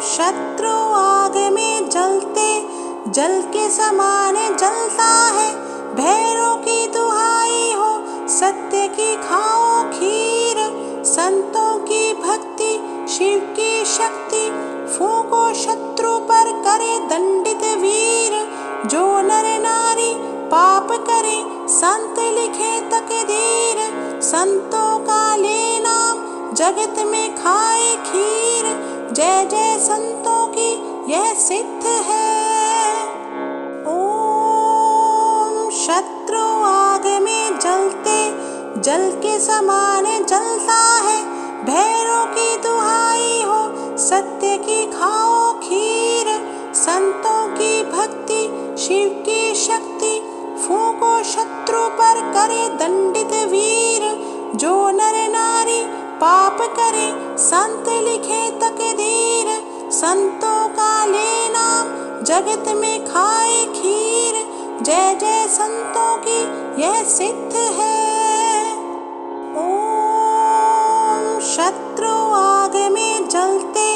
शत्रु आग में जलते जल के समान जलता है। भैरों की दुहाई हो सत्य की खाओ खीर। संतों की भक्ति शिव की शक्ति फूंको शत्रु पर करे दंडित वीर। जो नर नारी पाप करे संत लिखे तकदीर। संतों का ले नाम जगत में खाए खीर। जय जय संतों की यह सिद्ध है। ओम शत्रु आग में जलते जल के समान जलता है। भैरों की दुहाई हो सत्य की खाओ खीर। संतों की भक्ति शिव की शक्ति फूंको शत्रु पर करे दंडित वीर। जो नर नारी पाप करे संत लिखे तकदीर। संतों का ले नाम जगत में खाए खीर। जय जय संतों की यह सिद्ध है। ओम शत्रु आग में जलते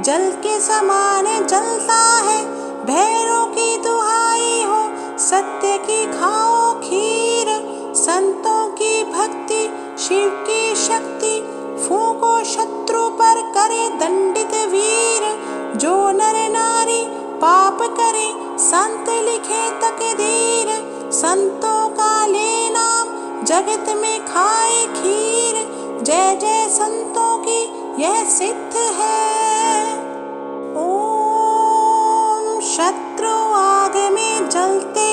जल के समान जलता है। भैरों की दुहाई हो सत्य की खाओ खीर। संतों की भक्ति शिव की शक्ति फूंको शत्रु पर करे दंडित वीर। जो नर नारी पाप करे संत लिखे तकदीर। संतों का ले नाम जगत में खाए खीर। जय जय संतों की यह सिद्ध है। ओम शत्रु आग में जलते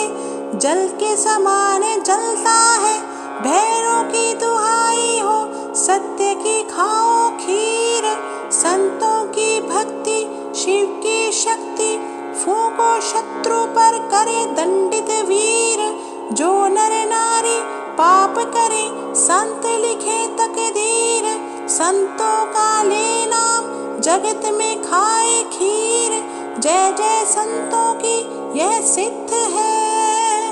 जल के समान जलता है। भैरों की दुहाई हो सत्य की खाओ खीर। संतों की भक्ति शिव की शक्ति फूंको शत्रु पर करे दंडित वीर। जो नर नारी पाप करे संत लिखे तकदीर। संतों का ले नाम जगत में खाए खीर। जय जय संतों की यह सिद्ध है।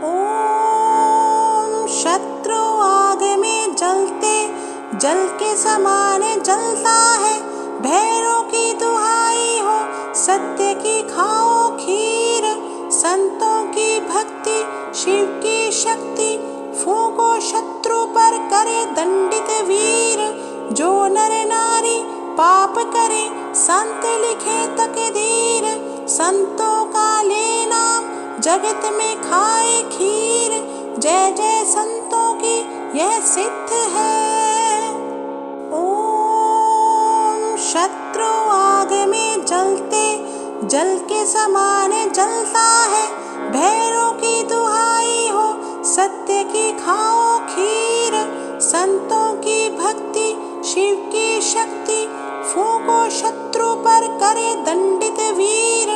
ओम शत्रु आग में जलते जल के समान जलता है। भैरों की दुहाई हो सत्य की खाओ खीर। संतों की भक्ति शिव की शक्ति फूंको शत्रु पर करे दंडित वीर। जो नर नारी पाप करे संत लिखे तकदीर। संतों का ले नाम जगत में खाए खीर। जय जय संतों की यह सिद्ध है। ओम शत्रु आग में जलते जल के समान जलता है। भैरों की दुहाई हो सत्य की खाओ खीर। संतों की भक्ति शिव की शक्ति फूंको शत्रु पर करे दंडित वीर।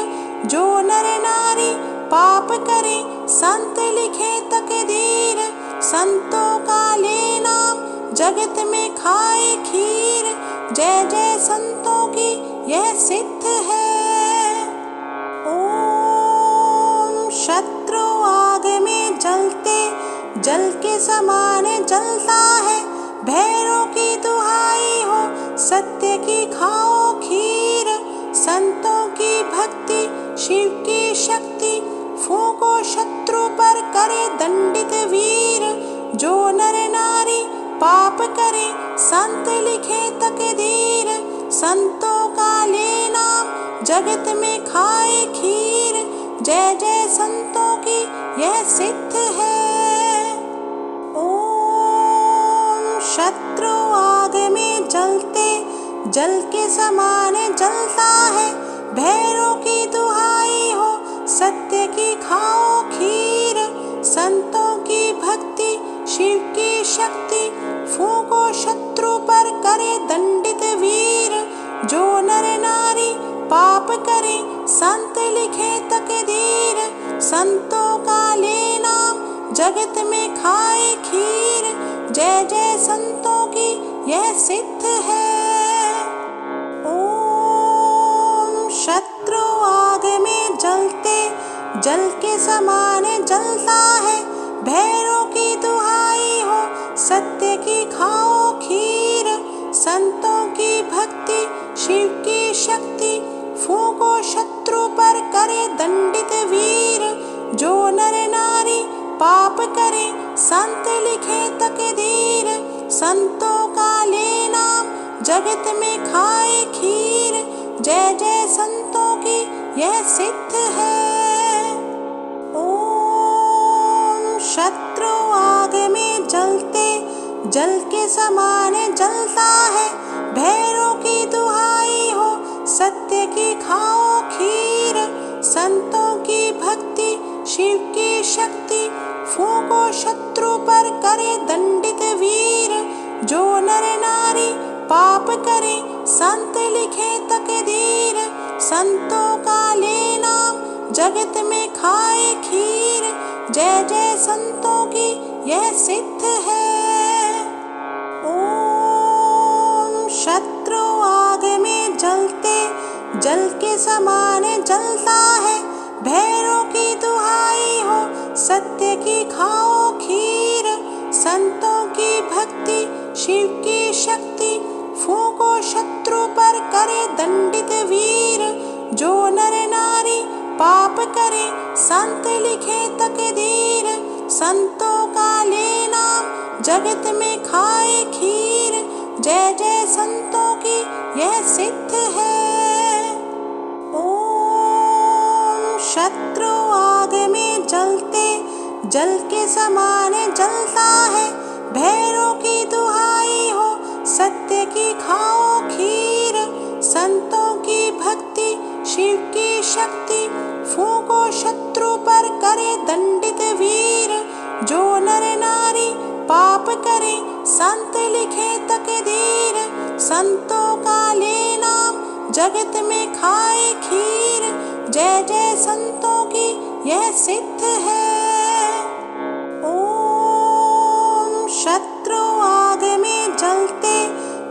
जो नर नारी पाप करे संत लिखे तकदीर। संतों का ले नाम जगत में खाए खीर। जय जय संतों की यह सिद्ध है। ओम शत्रु आग में जलते जल के समान जलता है। भैरों की दुहाई हो सत्य की खाओ खीर। संतों की भक्ति शिव की शक्ति फूंको शत्रु पर करे दंडित वीर। जो नर नारी पाप करे संत लिखे तकदीर। संतों का ले नाम जगत में खाए खीर। जय जय संतों की यह सिद्ध है। ओम शत्रु आग में जलते जल के समान जलता है। भैरों की दुहाई हो सत्य की खाओ खीर। संतों की भक्ति शिव की शक्ति फूंको शत्रु पर करे दंडित वीर। जो नर नारी पाप करे संत लिखे तकदीर। संतों का ले नाम जगत में खाए खीर। जय जय संतों की यह सिद्ध है। ओम शत्रु आग में जलते जल के समान जलता है। भैरों की दुहाई हो सत्य की खाओ खीर। संतों की भक्ति शिव की शक्ति करे दंडित वीर। जो नर नारी पाप करे संत लिखे तकदीर। संतों का ले नाम जगत में खाए खीर। जय जय संतों की यह सिद्ध है। ओम शत्रु आग में जलते जल के समान जलता है। भैरों की दुहाई हो सत्य की खाओ खीर। संतों की भक्ति शिव की शक्ति फूंको शत्रु पर करे दंडित वीर। जो नर नारी पाप करे संत लिखे तकदीर। संतों का ले नाम जगत में खाए खीर। जय जय संतों की यह सिद्ध है। ओम शत्रु आग में जलते जल के समान जलता है। भैरों की दुहाई हो सत्य की खाओ खीर। संतों की भक्ति शिव की शक्ति फूंको शत्रु पर करे दंडित वीर। जो नर नारी पाप करे संत लिखे तकदीर। संतों का ले नाम जगत में खाए खीर। जय जय संतों की यह सिद्ध है। ओम शत्रु आग में जलते जल के समान जलता है। भैरों की दुहाई हो सत्य की खाओ खीर। संतों की भक्ति शिव की शक्ति फूंको शत्रु पर करे दंडित वीर। जो नर नारी पाप करे संत लिखे तकदीर। संतों का ले नाम जगत में खाए खीर। जय जय संतों की यह सिद्ध है। ओम शत्रु आग में जलते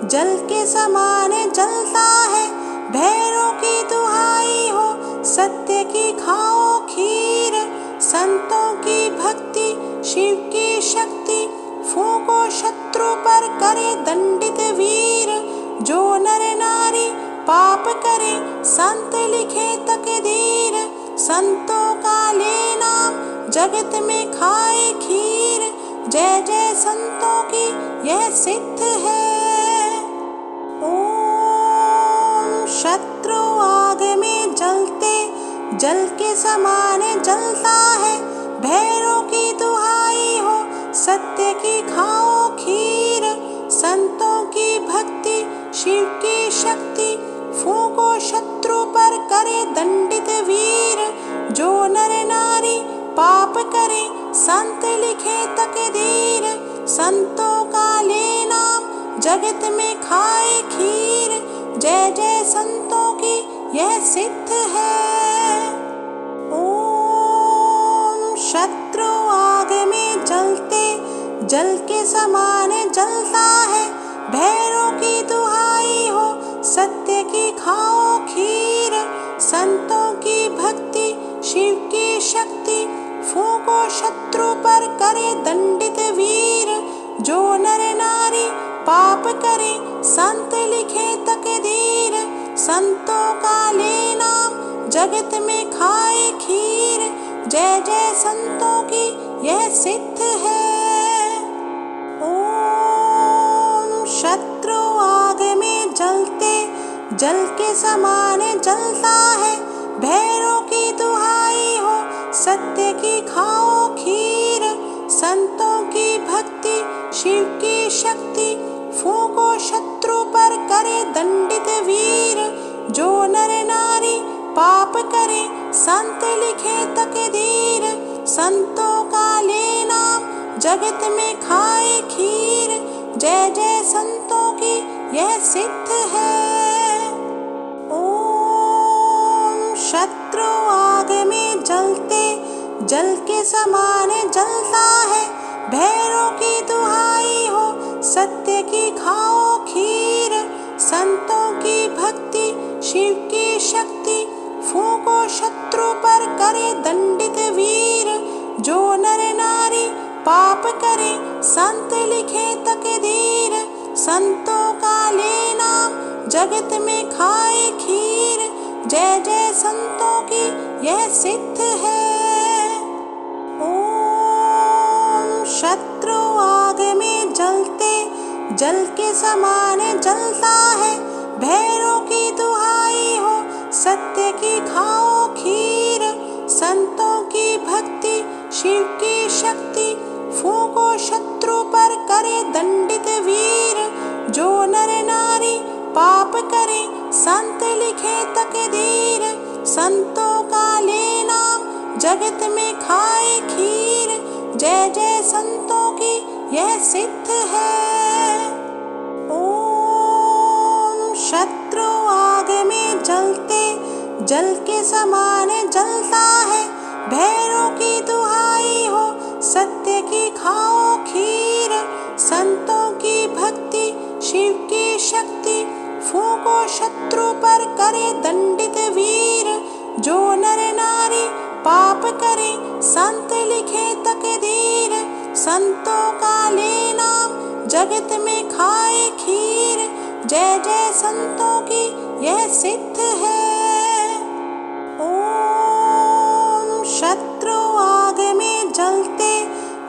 जल के समान जलता है। भैरों की दुहाई हो सत्य की खाओ खीर। संतों की भक्ति शिव की शक्ति फूंको शत्रु पर करे दंडित वीर। जो नर नारी पाप करे संत लिखे तकदीर। संतों का ले नाम जगत में खाए खीर। जय जय संतों की यह सिद्ध है। ओम शत्रु आग में जलते जल के समान जलता है। भैरों की दुहाई हो सत्य की खाओ खीर। संतों की भक्ति शिव की शक्ति फूंको शत्रु पर करे दंडित वीर। जो नर नारी पाप करे संत लिखे तकदीर। संतों का ले नाम जगत में खाए खीर। जय जय संतों की यह सिद्ध है। ओम शत्रु आग में जलते जल के समान जलता है। भैरों की दुहाई हो सत्य की खाओ खीर। संतों की भक्ति शिव की शक्ति फूंको शत्रु पर करे दंडित वीर। जो नर नारी पाप करे संत लिखे तकदीर। संतों का ले नाम जगत में खाए खीर। जय जय संतों की यह सिद्ध है। ओम शत्रु आग में जलते जल के समान जलता है। भैरों की दुहाई हो सत्य की खाओ खीर। संतों की भक्ति शिव की शक्ति फूंको शत्रु पर करे दंडित वीर। जो नर नारी पाप करे संत लिखे तकदीर। संतों का ले नाम जगत में खाए खीर। जय जय संतों की यह सिद्ध है। ओम शत्रु आग में जलते जल के समान जलता है। भैरों की दुहाई हो सत्य की खाओ खीर। संतों की भक्ति शिव की शक्ति फूंको शत्रु पर करे दंडित वीर। जो नर नारी पाप करे संत लिखे तकदीर। संतों का ले नाम जगत में खाए खीर। जय जय संतों की यह सिद्ध है। ओम शत्रु आग में जलते जल के समान जलता है। भैरों की दुहाई हो सत्य की खाओ खीर। संतों की भक्ति शिव की शक्ति फूंको शत्रु पर करे दंडित वीर। जो नर नारी पाप करे संत लिखे तकदीर। संतों का ले नाम जगत में खाए खीर। जय जय संतों की यह सिद्ध है। ओम शत्रु आग में जलते जल के समान जलता है। भैरों की दुहाई हो सत्य की खाओ खीर। संतों की भक्ति शिव की शक्ति फूंको शत्रु पर करे दंडित वीर। जो नर नारी पाप करे संत लिखे तकदीर। संतों का ले नाम जगत में खाए खीर। जय जय संतों की यह सिद्ध है। ओम शत्रु आग में जलते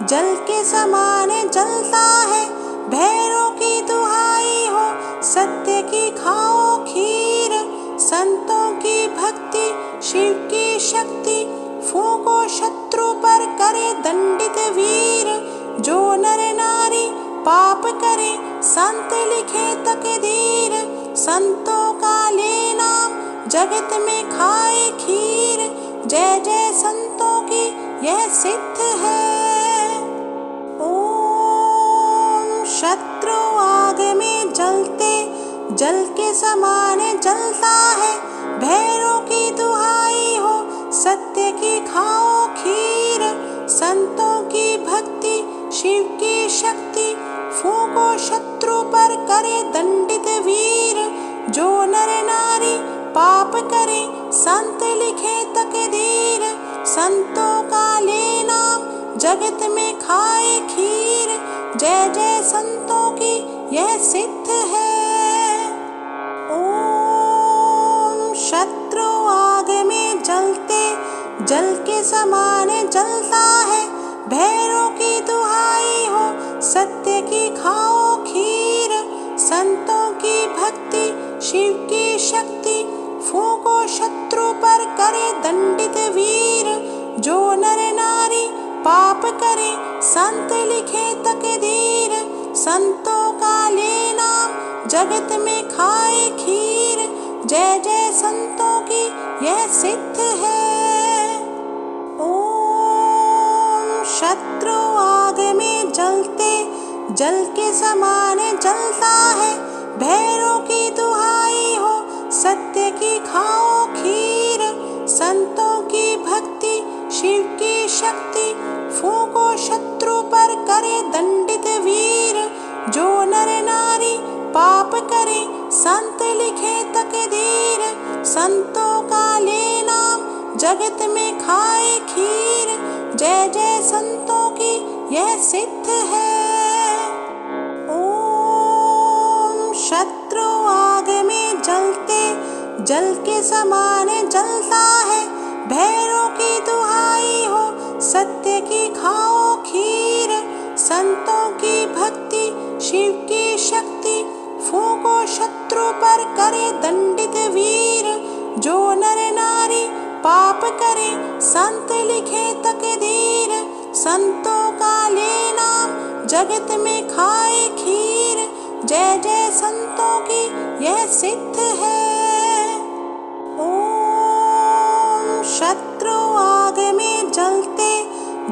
जल के समान जलता है। भैरों की दुहाई हो सत्य की खाओ खीर। संतों की भक्ति शिव की शक्ति फूंको शत्रु पर करे दंडित वीर। जो नर नारी पाप करे संत लिखे तकदीर। संतों का ले नाम जगत में खाए खीर। जय जय संतों की यह सिद्ध है। ओम शत्रु आग में जलते जल के समान जलता है। भैरों की दुहाई हो सत्य की खाओ खीर। संतों की भक्ति शिव की शक्ति फूंको शत्रु पर करे दंडित वीर। जो नर नारी पाप करे संत लिखे तकदीर। संतों का ले नाम जगत में खाए खीर। जय जय संतों की यह सिद्ध है। ओम शत्रु आग में जलते जल के समान जलता है। भैरों की दुहाई हो सत्य की खाओ खीर। संतों की भक्ति शिव की शक्ति फूंको शत्रु पर करे दंडित वीर। जो नर नारी पाप करे संत लिखे तकदीर। संतों का ले नाम जगत में खाए खीर। जय जय संतों की यह सिद्ध है। ओम शत्रु आग में जलते जल के समान जलता है। भैरों की दुहाई हो सत्य की खाओ खीर। संतों की भक्ति शिव की शक्ति फूंको शत्रु पर करे दंडित वीर। जो नर नारी पाप करे संत लिखे तकदीर। संतों का ले नाम जगत में खाए खीर। जय जय संतों की यह सिद्ध है। ओम शत्रु आग में जलते जल के समान जलता है। भैरों की दुहाई हो सत्य की खाओ खीर। संतों की भक्ति शिव की शक्ति फूंको शत्रु पर करे दंडित वीर। जो नर नारी पाप करे संत लिखे तकदीर। संतों का ले नाम जगत में खाए खीर। जय जय संतों की यह सिद्ध है। ओम शत्रु आग में जलते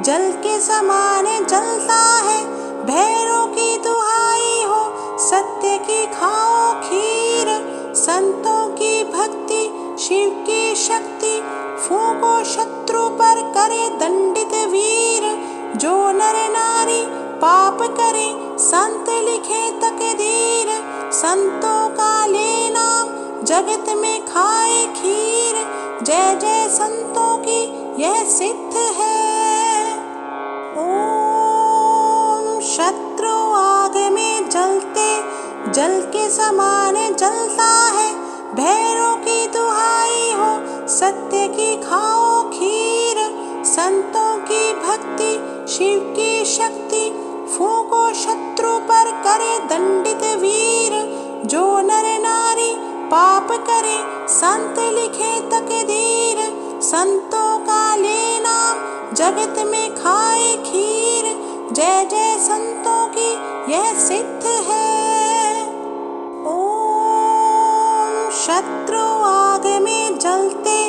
जल के समान जलता है। भैरों की दुहाई हो सत्य की खाओ खीर। संतों की भक्ति शिव की शक्ति फूंको शत्रु पर करे दंडित वीर। जो नर नारी पाप करे संत लिखे तकदीर। संतों का ले नाम जगत में खाए खीर। जय जय संतों की यह सिद्ध है। ओम शत्रु आग में जलते जल के समान जलता है। भैरों की दुहाई हो सत्य की खाओ खीर। संतों की भक्ति शिव की शक्ति, फूंको शत्रु पर करे दंडित वीर। जो नर नारी पाप करे संत लिखे तकदीर। संतों का ले नाम जगत में खाए खीर। जय जय संतों की यह सिद्ध है। ओम शत्रु आग में जलते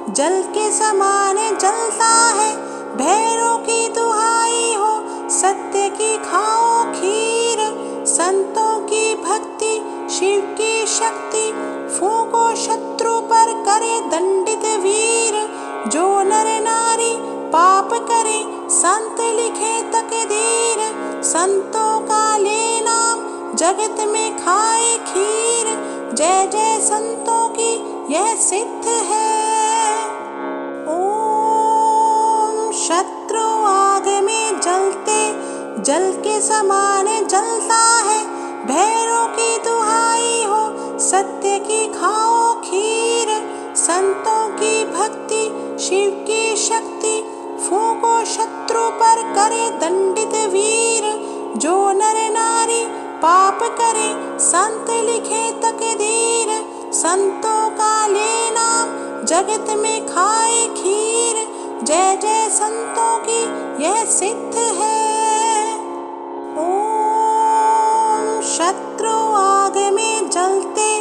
जल के समान जलता है। भैरों की दुहाई हो सत्य की खाओ खीर। संतों की भक्ति शिव की शक्ति, फूंको शत्रु पर करे दंडित वीर। जो नर नारी पाप करे संत लिखे तकदीर। संतों का ले नाम जगत में खाए खीर। जय जय संतों की यह सिद्ध है। ओम शत्रु आग में जलते जल के समान जलता है। भैरों की दुहाई हो सत्य की खाओ खीर। संतों की भक्ति शिव की शक्ति, फूंको शत्रु पर करे दंडित वीर। जो नर नारी पाप करे संत लिखे तकदीर। संतों का ले नाम जगत में खाए खीर। जय जय संतों की यह सिद्ध है। ओम शत्रु आग में जलते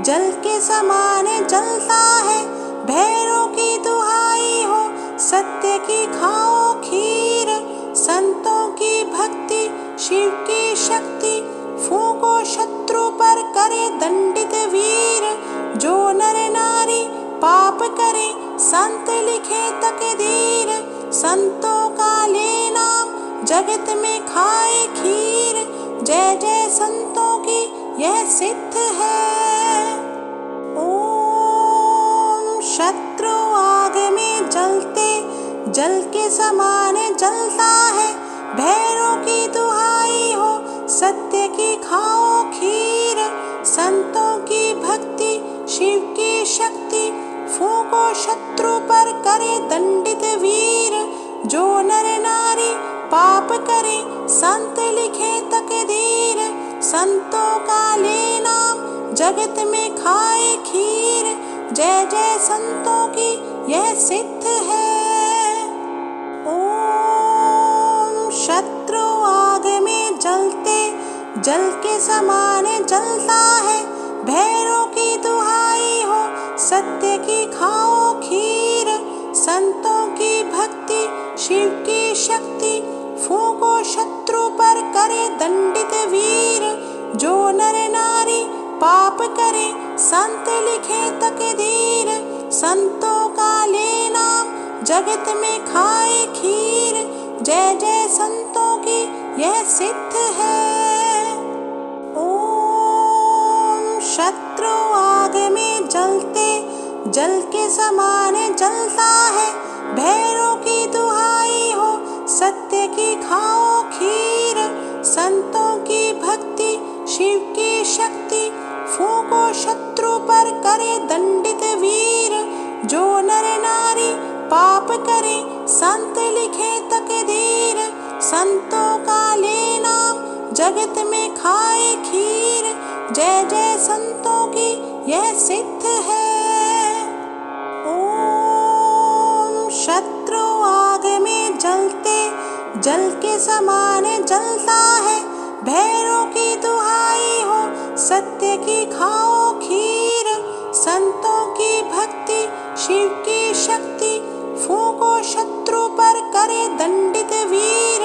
जल के समान जलता है। भैरों की दुहाई हो सत्य की खाओ खीर। संतों की भक्ति शिव की शक्ति, फूंको शत्रु पर करे दंडित वीर। जो नर नारी पाप करे संत लिखे तकदीर। संतों का ले नाम जगत में खाए खीर। जय जय संतों की यह सिद्ध है। ओम शत्रु आग में जलते जल के समान जलता है। भैरों की दुहाई हो सत्य की खाओ खीर। संतों की भक्ति शिव की शक्ति, फूंको शत्रु पर करे दंडित वीर। जो नर नारी पाप करे संत लिखे तकदीर। संतों का ले नाम जगत में खाए खीर। जय जय संतों की यह सिद्ध है। ओम शत्रु आग में जलते जल के समान जलता है। भैरों की दुहाई हो सत्य की खाओ खीर। संतों की भक्ति शिव की शक्ति, फूंको शत्रु पर करे दंडित वीर। जो नर नारी पाप करे संत लिखे तकदीर। संतों का ले नाम जगत में खाए खीर। जय जय संतों की यह सिद्ध है। ओम शत्रु आग में जलते जल के समान जलता है। भैरों की दुहाई हो सत्य की खाओ खीर। संतों की भक्ति शिव की शक्ति, फूंको शत्रु पर करे दंडित वीर। जो नर नारी पाप करे संत लिखे तकदीर। संतों का ले नाम जगत में खाए खीर। जय जय संतों की यह सिद्ध है। ओम शत्रु आग में जलते जल के समान जलता है। भैरों की दुहाई हो सत्य की खाओ खीर। संतों की भक्ति शिव की शक्ति, फूंको शत्रु पर करे दंडित वीर।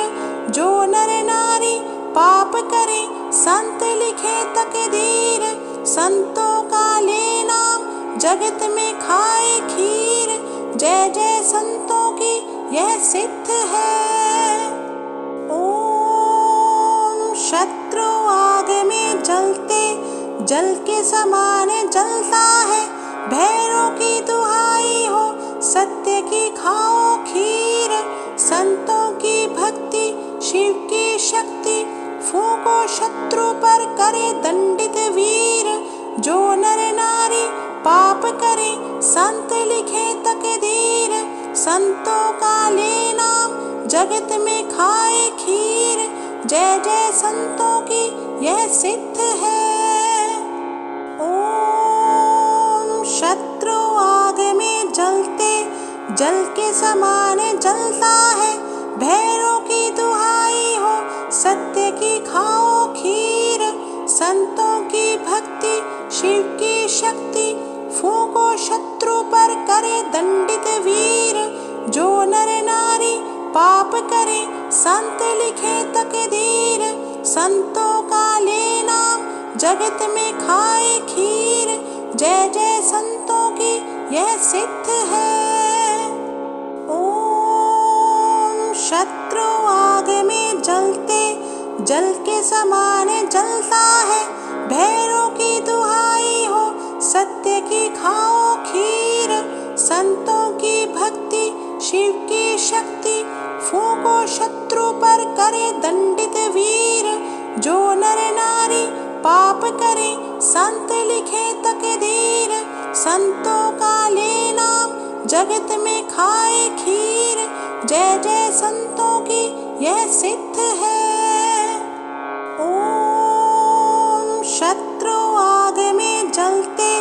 जो नर नारी पाप करे संत लिखे तकदीर। संतों का ले नाम जगत में खाए खीर। जय जय संतों की यह सिद्ध है। ओम शत्रु आग में जलते जल के समान जलता है। भैरों की दुहाई हो सत्य की खाओ खीर। संतों की भक्ति शिव की शक्ति, फूंको शत्रु पर करे दंडित वीर। जो नर नारी पाप करे संत लिखे तकदीर। संतों का ले नाम जगत में खाए खीर। जय जय संतों की यह सिद्ध है। ओम शत्रु आग में जलते जल के समान जलता है। भैरों की दुहाई हो सत्य की खाओ खीर। संतों की भक्ति शिव की शक्ति फूंको शत्रु पर करे दंडित वीर। जो नर नारी पाप करे संत लिखे तकदीर। संतों का ले नाम जगत में खाए खीर। जय जय संतों की यह सिद्ध है। ओम शत्रु आग में जलते जल के समान जलता है। भैरों की दुहाई हो सत्य की खाओ खीर। संतों की भक्ति शिव की शक्ति फूंको शत्रु पर करे दंडित वीर। जो नर नारी पाप करे संत लिखे तकदीर। संतों का ले नाम जगत में खाए खीर। जय जय संतों की यह सिद्ध है। ओम शत्रु आग में जलते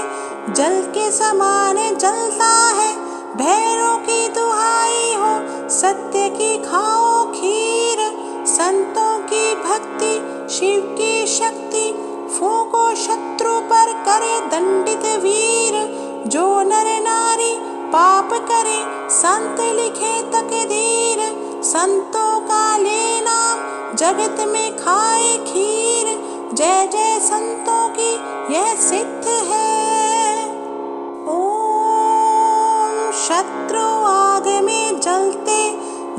जल के समान जलता है। भैरों की दुहाई हो सत्य की खाओ खीर। संतों की भक्ति शिव की शक्ति फूंको शत्रु पर करे दंडित वीर। जो नर नारी पाप करे संत लिखे तकदीर। संतों का ले नाम जगत में खाए खीर। जय जय संतों की यह सिद्ध है। ओम शत्रु आग में जलते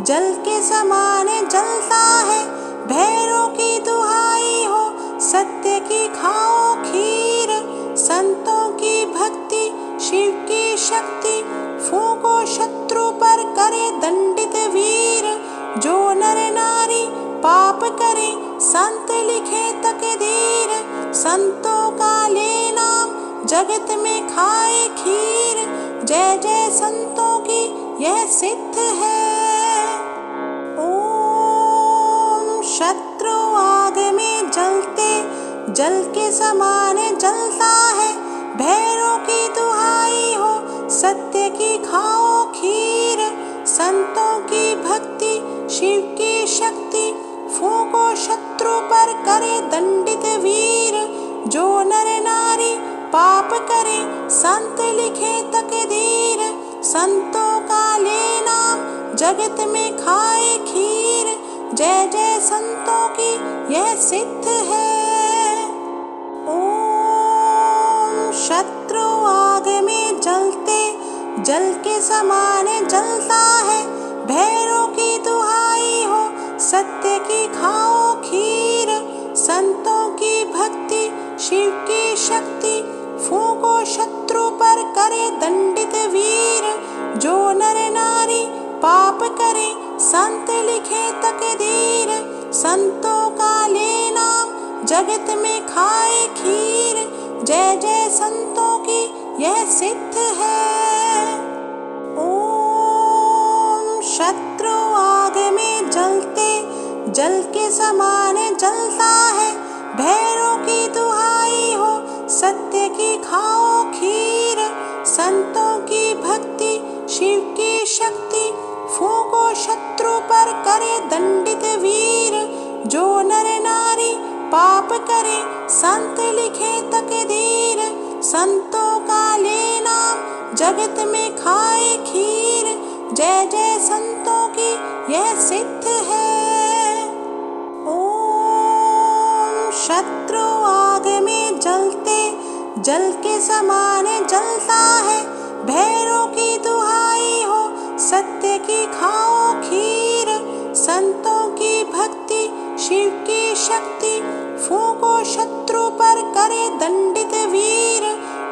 जल के समान जलता है। भैरों की दुहाई हो सत्य की खाओ खीर। संतों की भक्ति शिव की शक्ति फूंको शत्रु पर करे दंडित वीर। जो नर नारी पाप करे संत लिखे तकदीर। संतों का ले नाम जगत में खाए खीर। जय जय संतों की यह सिद्ध है। ओम शत्रु आग में जलते जल के समान जलता है। भैरों की दुहाई हो सत्य की खाओ खीर। संतों की भक्ति शिव की शक्ति फूंको शत्रु पर करे दंडित वीर। जो नर नारी पाप करे संत लिखे तकदीर। संतों का ले नाम जगत में खाए खीर। जय जय संतों की यह सिद्ध है। ओम शत्रु आग में जलते जल के समान जलता है। भैरों की दुहाई हो सत्य की खाओ खीर। संतों की भक्ति शिव की शक्ति फूंको शत्रु पर करे दंडित वीर। जो नर नारी पाप करे संत लिखे तकदीर। संतों का ले नाम जगत में खाए खीर। जय जय संतों की यह सिद्ध है। ओम शत्रु आग में जलते जल के समान जलता है। भैरों की दुहाई हो सत्य की खाओ खीर। संतों की भक्ति शिव की शक्ति फूंको शत्रु पर करे दंडित वीर। जो नर नारी पाप करे संत लिखे तकदीर। संतों का ले नाम जगत में खाए खीर। जय जय संतों की यह सिद्ध है। ओम शत्रु आग में जलते जल के समान जलता है। भैरों की दुहाई हो सत्य की खाओ खीर। संतों की भक्ति शिव की शक्ति फूंको शत्रु पर करे दंडित वीर।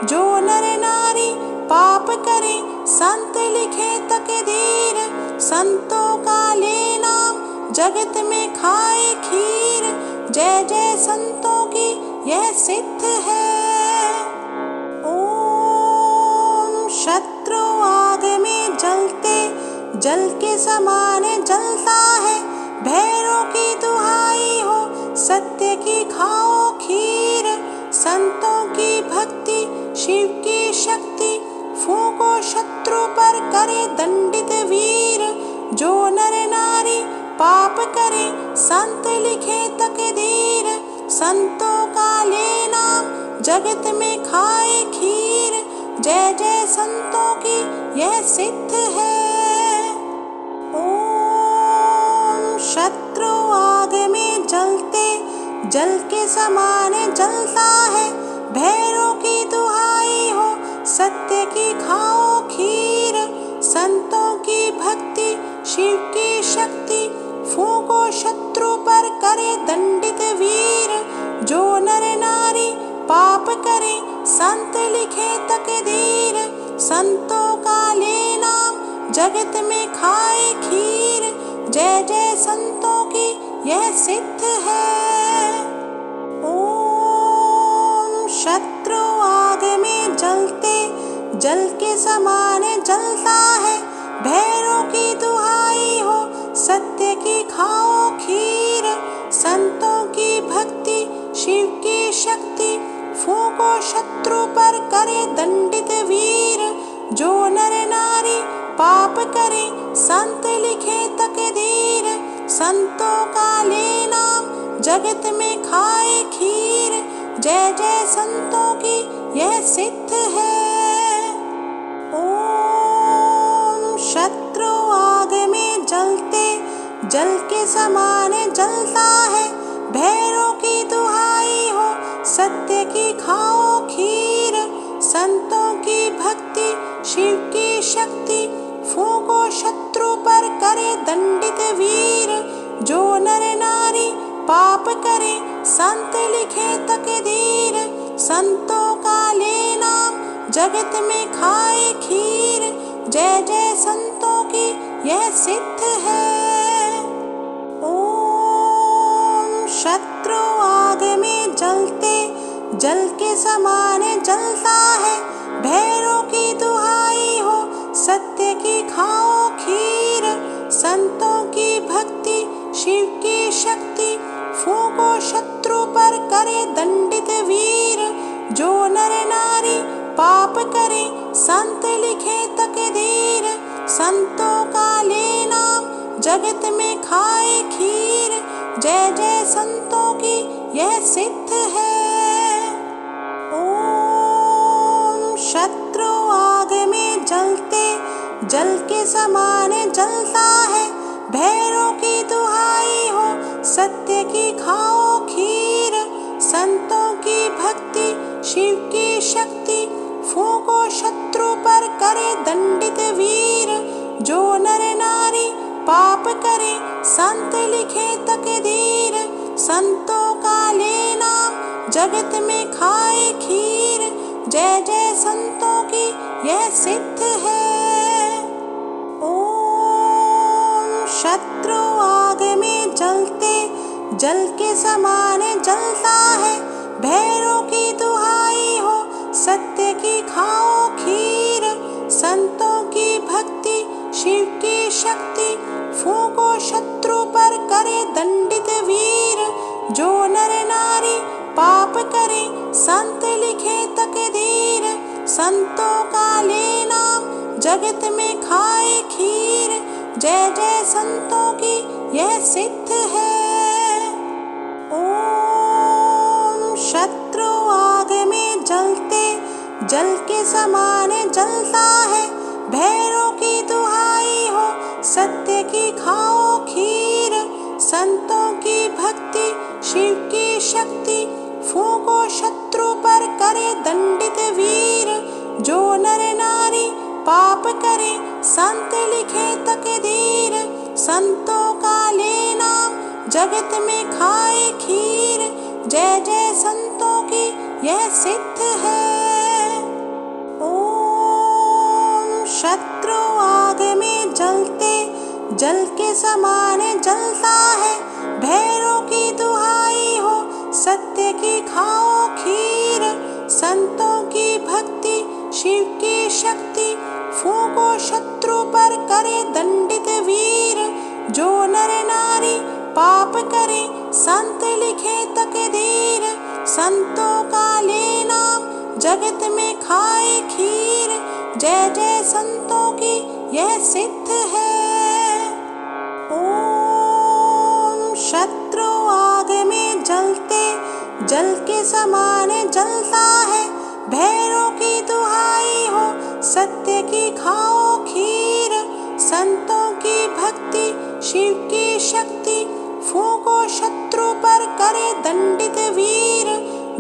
जो नर नारी पाप करे संत लिखे तकदीर। संतों का ले नाम जगत में खाए खीर। जय जय संतों की यह सिद्ध है। ओम जल के समान जलता है। भैरों की दुहाई हो सत्य की खाओ खीर। संतों की भक्ति शिव की शक्ति फूंको शत्रु पर करे दंडित वीर। जो नर नारी पाप करे संत लिखे तकदीर। संतों का ले नाम जगत में खाए खीर। जय जय संतों की यह सिद्ध है। ओम शत्रु आग में जलते जल के समान जलता है। भैरों की दुहाई हो सत्य की खाओ खीर। संतों की भक्ति शिव की शक्ति फूंको शत्रु पर करे दंडित वीर। जो नर नारी पाप करे संत लिखे तकदीर। संतों का ले नाम जगत में खाए खीर। जय जय संतों की यह सिद्ध है। ओम शत्रु आग में जलते जल के समान जलता है। भैरों की दुहाई हो सत्य की खाओ खीर। संतों की भक्ति शिव की शक्ति फूंको शत्रु पर करे दंडित वीर। जो नर नारी पाप करे संत लिखे तकदीर। संतों का ले नाम जगत में खाए खीर। जय जय संतों की यह सिद्ध है। ओम शत्रु आग में जलते जल के समान जलता है। भैरों की दुहाई हो सत्य की खाओ खीर। संतों की भक्ति शिव की शक्ति फूंको शत्रु पर करे दंडित वीर। जो नर नारी पाप करे संत लिखे तकदीर। संतों का ले नाम जगत में खाए खीर। जय जय संतों की यह सिद्ध है। ओम शत्रु आग में जलते जल के समान जलता है। भैरों की दुहाई हो सत्य की खाओ खीर। संतों की भक्ति शिव की शक्ति फूंको शत्रु पर करे दंडित वीर। जो नर नारी पाप करे संत लिखे तकदीर। संतों का ले नाम जगत में खाए खीर। जय जय संतों की यह सिद्ध है। ओम शत्रु आग में जलते जल के समान जलता है। भैरों की दुहाई हो सत्य की खाओ खीर। संतों की भक्ति शिव की शक्ति फूंको शत्रु पर करे दंडित वीर। जो नर नारी पाप करे संत लिखे तकदीर। संतों का ले नाम जगत में खाए खीर। जय जय संतों की यह सिद्ध है। ओम शत्रु आग में जलते जल के समान जलता है। भैरों की दुहाई हो सत्य की खाओ खीर। संतों की भक्ति शिव की शक्ति फूंको शत्रु पर करे दंडित वीर। जो नर नारी पाप करे संत लिखे तकदीर। संतों का ले नाम जगत में खाए खीर। जय जय संतों की यह सिद्ध है। ओम शत्रु आग में जलते जल के समान जलता है। भैरों की दुहाई हो सत्य की खाओ खीर। संतों की भक्ति शिव की शक्ति फूंको शत्रु पर करे दंडित वीर। जो नर नारी पाप करे संत लिखे तकदीर। संतों का ले नाम जगत में खाए खीर। जय जय संतों की यह सिद्ध है। ओम शत्रु आग में जलते जल के समान जलता है। भैरों की दुहाई हो सत्य की खाओ खीर। संतों की भक्ति शिव की शक्ति फूंको शत्रु पर पर करे दंडित वीर। जो नर नारी पाप करे संत लिखे तकदीर। संतों का ले नाम जगत में खाए खीर। जय जय संतों की यह सिद्ध है। ओम शत्रु आग में जलते जल के समान जलता है। भैरों की दुहाई हो सत्य की खाओ खीर। संतों की भक्ति शिव की शक्ति फूंको शत्रु पर करे दंडित वीर।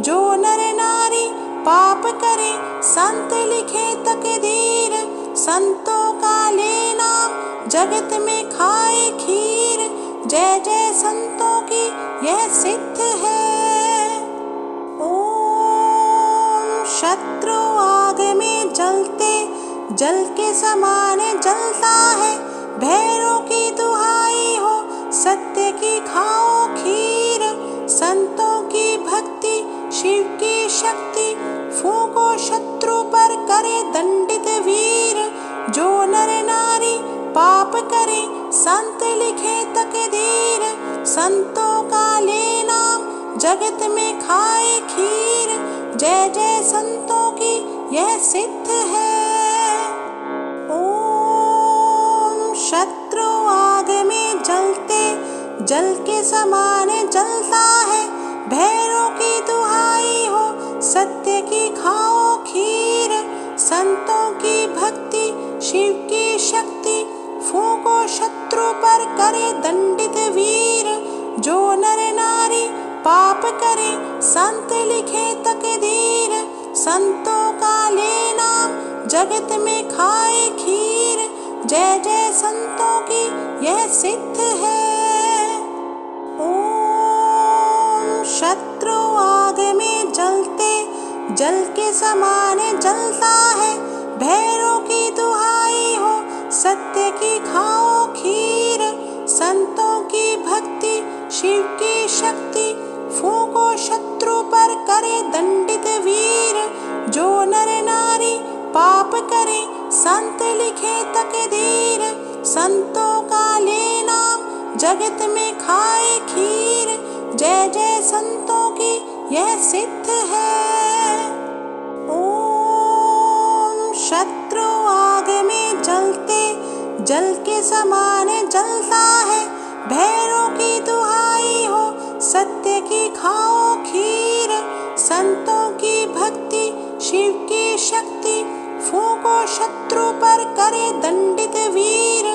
जो नर नारी पाप करे संत लिखे तकदीर। संतों का ले नाम जगत में खाए खीर। जय जय संतों की यह सिद्ध है। ओम शत्रु आग में जलते जल के समान जलता है। भैरों की दुहाई हो सत्य की खाओ खीर। संतों की भक्ति शिव की शक्ति फूंको शत्रु पर करे दंडित वीर। जो नर नारी पाप करे संत लिखे तकदीर। संतों का ले नाम जगत में खाए खीर। जय जय संतों की यह सिद्ध है। ओम शत्रु आग में जलते जल के समान जलता है। भैरों की दुहाई हो सत्य की खाओ खीर। संतों की भक्ति शिव की शक्ति फूंको शत्रु पर करे दंडित वीर। जो नर नारी पाप करे संत लिखे तकदीर। संतों का ले नाम जगत में खाए खीर। जय जय संतों की यह सिद्ध है। ओम शत्रु आग में जलते जल के समान जलता है। भैरों की दुहाई हो सत्य की खाओ खीर। संतों की भक्ति शिव की शक्ति फूंको शत्रु पर करे दंडित वीर। जो नर नारी पाप करे संत लिखे तकदीर। संतों का ले नाम जगत में खाए खीर। जय जय संतों की यह सिद्ध है। ओम शत्रु आग में जलते जल के समान जलता है। भैरों की दुहाई हो सत्य की खाओ खीर। संतों की भक्ति शिव की शक्ति फूंको शत्रु पर करे दंडित वीर।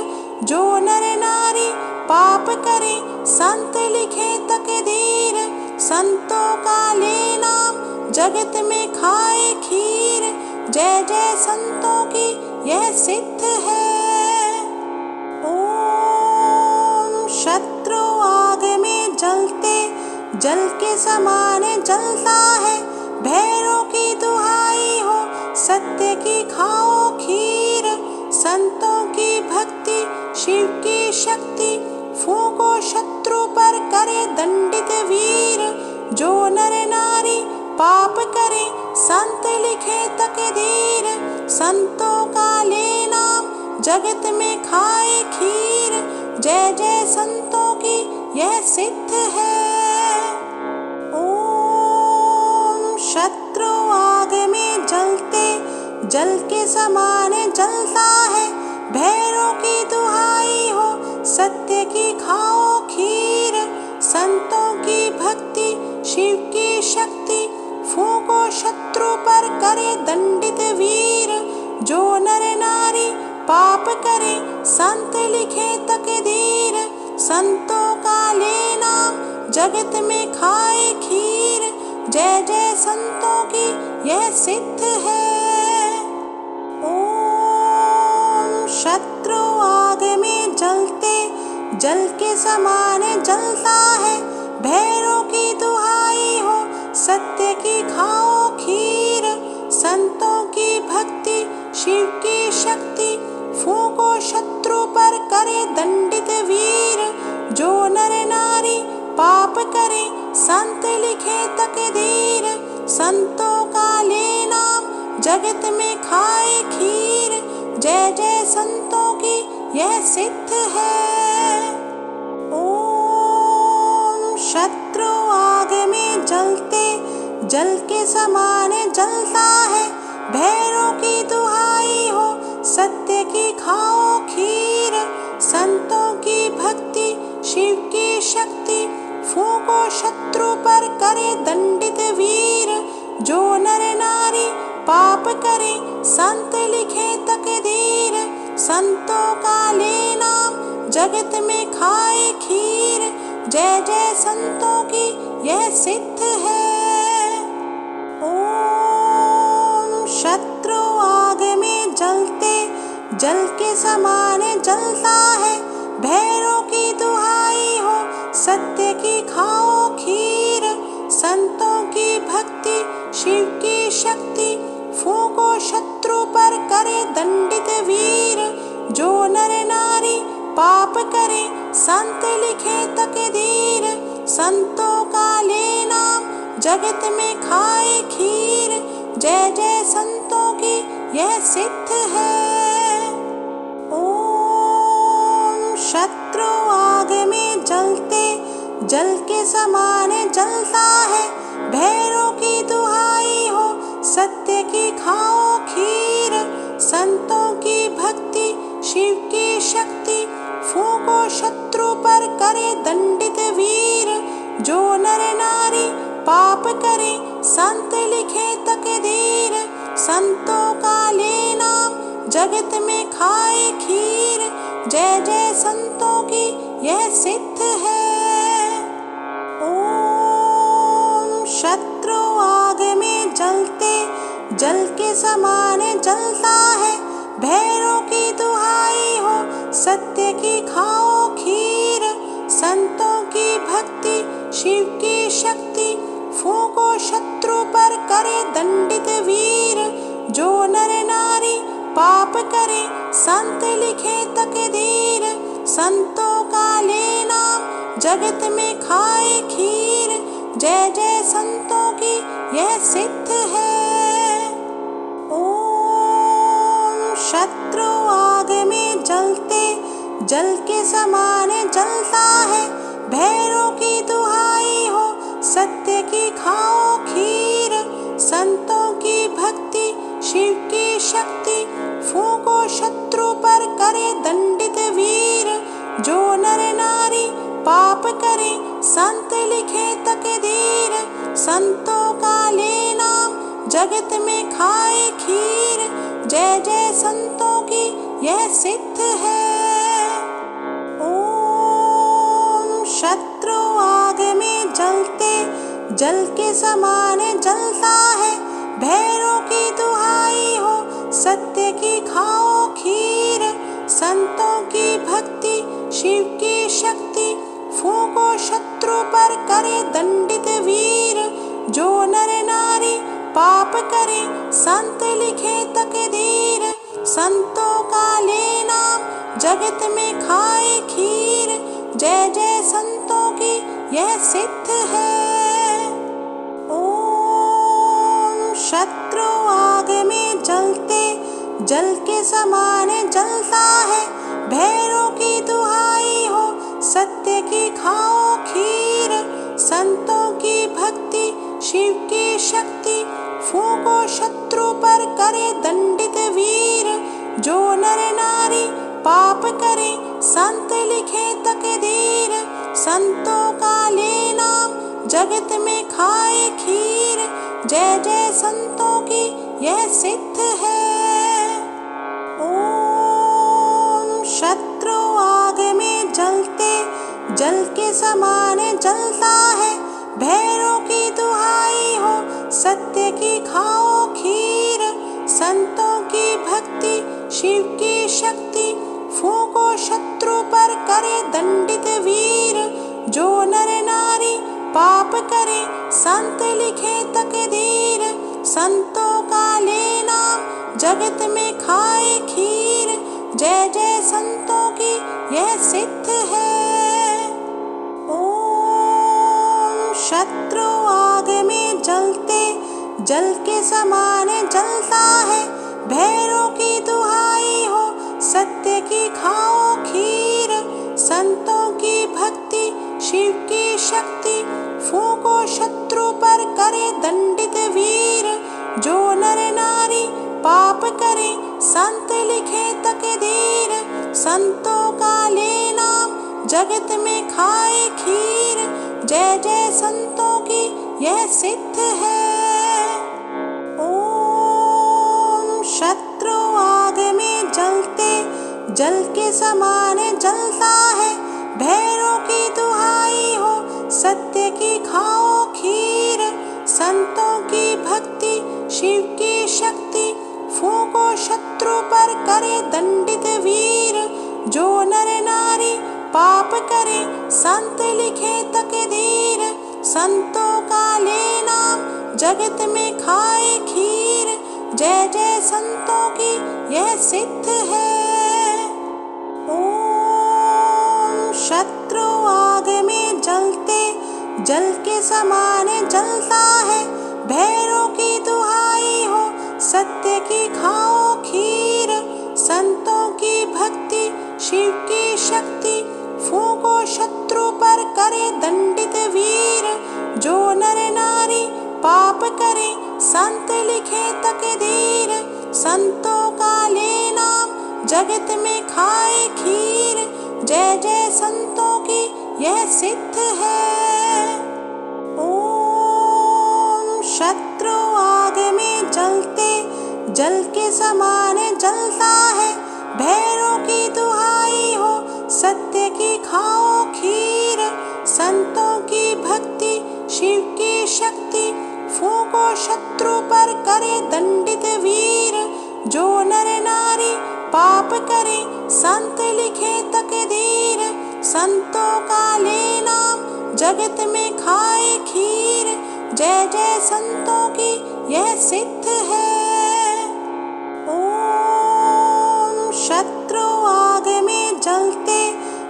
जो नर नारी पाप करे संत लिखे तकदीर। संतों का ले नाम जगत में खाए खीर। जय जय संतों की यह सिद्ध है। ओम शत्रु आग में जलते जल के समान जलता है। भैरों की दुहाई हो सत्य की खाओ खीर। संतों की भक्ति शिव की शक्ति फूंको शत्रु पर करे दंडित वीर। जो नर नारी पाप करे संत लिखे तकदीर। संतों का ले नाम जगत में खाए खीर। जय जय संतों की यह सिद्ध है। ओम शत्रु आग में जलते जल के समान जलता है। भैरों की दुहाई हो सत्य की खाओ खीर। संतों की भक्ति शिव की शक्ति फूंको शत्रु पर करे दंडित वीर। जो नर नारी पाप करे संत लिखे तकदीर। संतों का ले नाम जगत में खाए खीर। जय जय संतों की यह सिद्ध है। ओम शत्रु आग में जलते जल के समान जलता है। भैरों की दुहाई हो सत्य की खाओ खीर। संतों की भक्ति शिव की शक्ति फूंको शत्रु पर करे दंडित वीर। जो नर नारी पाप करे संत लिखे तकदीर। संतों का ले नाम जगत में खाए खीर। जय जय संतों की यह सिद्ध है। ओम शत्रु आग में जलते जल के समान जलता है। भैरों की दुहाई हो सत्य की खाओ खीर। संतों की भक्ति शिव की शक्ति फूको शत्रु पर करे दंडित वीर। जो नर नारी पाप करे संत लिखे तकदीर। संतों का ले नाम जगत में खाए खीर। जय जय संतों की यह सिद्ध है। ओम शत्रु आग में जलते जल के समान जलता है। भैरों की दुहाई हो सत्य की खाओ खीर। संतों की भक्ति शिव की शक्ति फूको शत्रु पर करे दंडित वीर। जो नर नारी पाप करे संत लिखे तकदीर। संतों का ले नाम जगत में खाए खीर। जय जय संतों की यह सिद्ध है। ओम शत्रु आग में जलते जल के समान जलता है। भैरों की दुहाई हो सत्य की खाओ खीर। संतों की भक्ति शिव की शक्ति फूको शत्रु पर करे दंडित वीर। जो नर नारी पाप करे संत लिखे तकदीर। संतों का ले नाम जगत में खाए खीर। जय जय संतों की यह सिद्ध है। ओम शत्रु आग में जलते जल के समान जलता है। भैरों की दुहाई हो सत्य की खाओ खीर। संतों की भक्ति शिव की शक्ति फूको शत्रु पर करे दंडित वीर। जो नर नारी पाप करे संत लिखे तकदीर। संतों का ले नाम जगत में खाए खीर। जय जय संतों की यह सिद्ध है। ओम शत्रु आग में जलते जल के समान जलता है। भैरों की दुहाई हो सत्य की खाओ खीर। संतों की भक्ति शिव की शक्ति फूको शत्रु पर करे दंडित वीर। जो नर नारी पाप करे संत लिखे तकदीर। संतों का ले नाम जगत में खाए खीर। जय जय संतों की यह सिद्ध है। ओम शत्रु आग में जलते जल के समान जलता है। भैरों की दुहाई हो सत्य की खाओ खीर। संतों की भक्ति शिव की शक्ति फूको शत्रु पर करे दंडित वीर। जो नर नारी पाप करे संत लिखे तकदीर। संतों का ले नाम जगत में खाए खीर। जय जय संतों की यह सिद्ध है। ओम शत्रु आग में जलते जल के समान जलता है। भैरों की दुहाई हो सत्य की खाओ खीर। संतों की भक्ति शिव की शक्ति फूको शत्रु पर करे दंडित वीर। जो नर नारी पाप करे संत लिखे तकदीर। संतों का ले नाम जगत में खाए खीर। जय जय संतों की यह सिद्ध है। ओम शत्रु आग में जलते जल के समान जलता है। भैरों की दुहाई हो सत्य की खाओ खीर। संतों की भक्ति शिव की शक्ति फूको शत्रु पर करे दंडित वीर। जो नर नारी पाप करे संत लिखे तकदीर। संतों का ले नाम जगत में खाए खीर। जय जय संतों की यह सिद्ध है। ओम शत्रु आग में जलते जल के समान जलता है। भैरों की दुहाई हो सत्य की खाओ खीर। संतों की भक्ति शिव की शक्ति, फूंको शत्रु पर करे दंडित वीर। जो नर नारी पाप करे संत लिखे तकदीर। संतों का ले नाम जगत में खाए खीर। जय जय संतों की यह सिद्ध है। ओम शत्रु आग में जलते जल के समान जलता है। भैरों की दुहाई हो सत्य की खाओ खीर। संतों की भक्ति शिव की शक्ति, फूंको शत्रु पर करे दंडित वीर। जो नर नारी पाप करे संत लिखे तकदीर। संतों का ले नाम जगत में खाए खीर। जय जय संतों की यह सिद्ध है। ओम शत्रु आग में जलते जल के समान जलता है। भैरों की दुहाई हो सत्य की खाओ खीर। संतों की भक्ति शिव की शक्ति, फूंको शत्रु पर करे दंडित वीर। जो नर नारी पाप करे संत लिखे तकदीर। संतों का ले नाम जगत में खाए खीर। जय जय संतों की यह सिद्ध है। ओम शत्रु आग में जलते जल के समान जलता है। भैरों की दुहाई हो सत्य की खाओ खीर। संतों की भक्ति शिव की शक्ति, फूंको शत्रु पर करे दंडित वीर। जो नर नारी पाप करे संत लिखे तकदीर। संतों का ले नाम जगत में खाए खीर। जय जय संतों की यह सिद्ध है। ओम शत्रु आग में जलते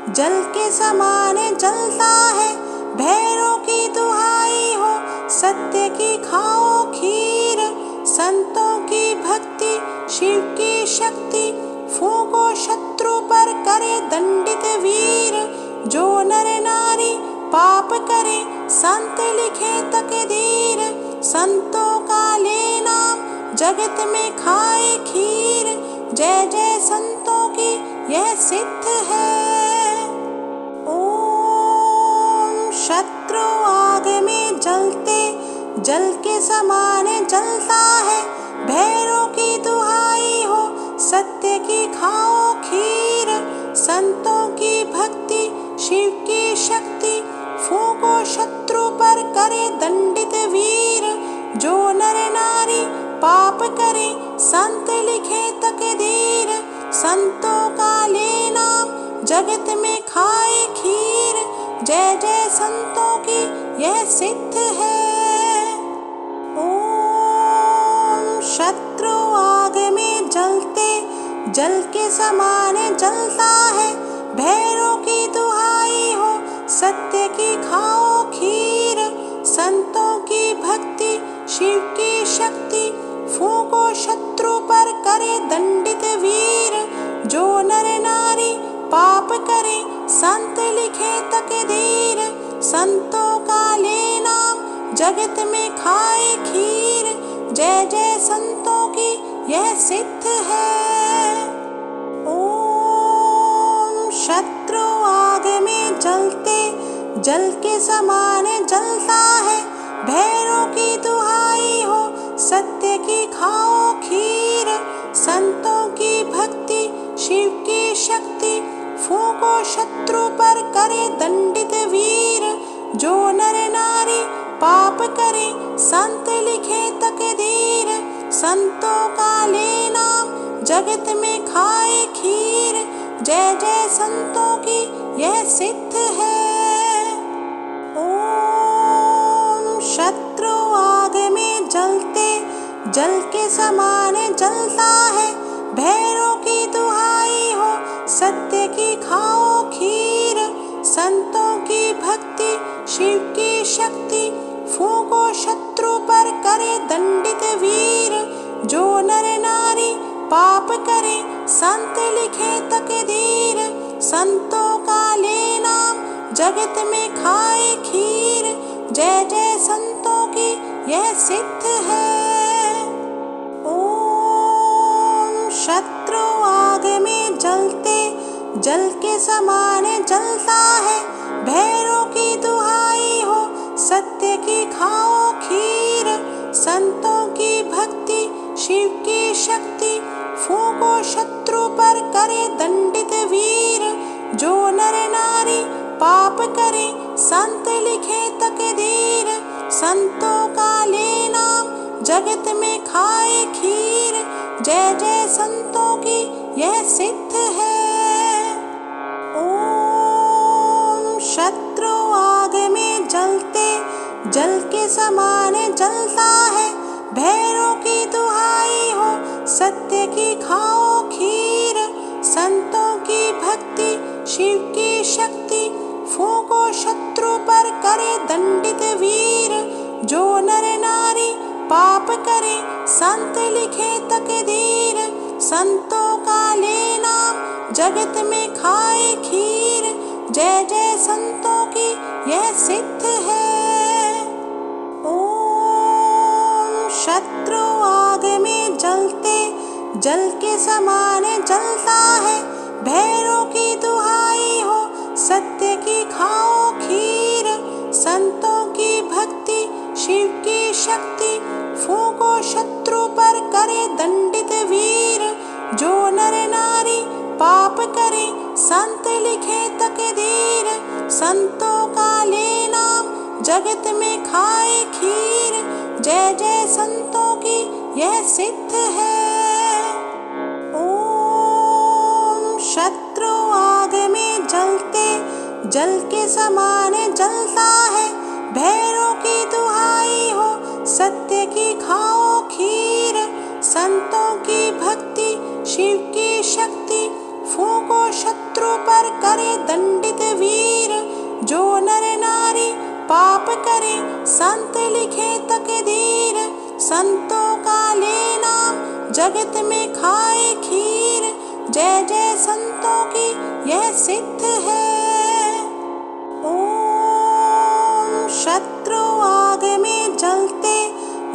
जल के समान जलता है। भैरों की दुहाई हो सत्य की खाओ खीर। संतों की भक्ति शिव की शक्ति, फूंको शत्रु पर करे दंडित वीर। जो नर नारी पाप करे संत लिखे तकदीर। संतों का ले नाम जगत में खाए खीर। जय जय संतों की यह सिद्ध है। ओम शत्रु आग में जलते जल के समान जलता है। भैरों की दुहाई हो सत्य की खाओ खीर। संतों की भक्ति शिव की शक्ति, फूंको शत्रु पर करे दंडित वीर। जो नर नारी पाप करे संत लिखे तकदीर। संतों का ले नाम जगत में खाए खीर। जय जय संतों की यह सिद्ध है। ओम शत्रु आग में जलते जल के समान जलता है। भैरों की दुहाई हो सत्य की खाओ खीर। संतों की भक्ति शिव की शक्ति, फूंको शत्रु पर करे दंडित वीर। जो नर नारी पाप करे संत लिखे तकदीर। संतों का ले नाम जगत में खाए खीर। जय जय संतों की यह सिद्ध है। ओम शत्रु आग में जलते जल के समान जलता है। भैरों की दुहाई हो सत्य की खाओ खीर। संतों की भक्ति शिव की शक्ति, फूंको शत्रु पर करे दंडित वीर। जो नर नारी पाप करे संत लिखे तकदीर। संतों का ले नाम जगत में खाए खीर। जय जय संतों की यह सिद्ध है। ओम शत्रु आग में जलते जल के समान जलता है। भैरों की दुहाई हो सत्य की खाओ खीर। संतों की भक्ति शिव की शक्ति, फूंको शत्रु पर करे दंडित वीर। जो नर नारी पाप करे संत लिखे तकदीर, संतों का ले नाम जगत में खाए खीर। जय जय संतों की यह सिद्ध है। ओम शत्रु आग में जलते जल के समान जलता है। भैरों की दुहाई हो सत्य की खाओ खीर। संतों की भक्ति शिव की शक्ति, फूंको शत्रु पर करे दंडित वीर। जो नर नारी पाप करे संत लिखे तकदीर। संतों का ले नाम जगत में खाए खीर। जय जय संतों की यह सिद्ध है। ओम शत्रु आग में जलते जल के समान जलता है। भैरों की दुहाई हो सत्य की खाओ खीर। संतों की भक्ति शिव की शक्ति, फूंको शत्रु पर करे दंडित वीर। जो नर नारी पाप करे संत लिखे तकदीर। संतों का ले नाम जगत में खाए खीर। जय जय संतों की यह सिद्ध है। ओम शत्रु आग में जलते जल के समान जलता है। भैरों की दुहाई हो सत्य की खाओ खीर। संतों की भक्ति शिव की शक्ति, फूंको शत्रु पर करे दंडित वीर। जो नर नारी पाप करे संत लिखे तकदीर। संतों का ले नाम जगत में खाए खीर। जय जय संतों की यह सिद्ध है। ओम शत्रु आग में जलते जल के समान जलता है। भैरों की दुहाई हो सत्य की खाओ खीर। संतों की भक्ति शिव की शक्ति, फूंको शत्रु पर करे दंडित वीर। जो नर नारी पाप करे संत लिखे तकदीर। संतों का ले नाम जगत में खाए खीर। जय जय संतों की यह सिद्ध है। ओम शत्रु आग में जलते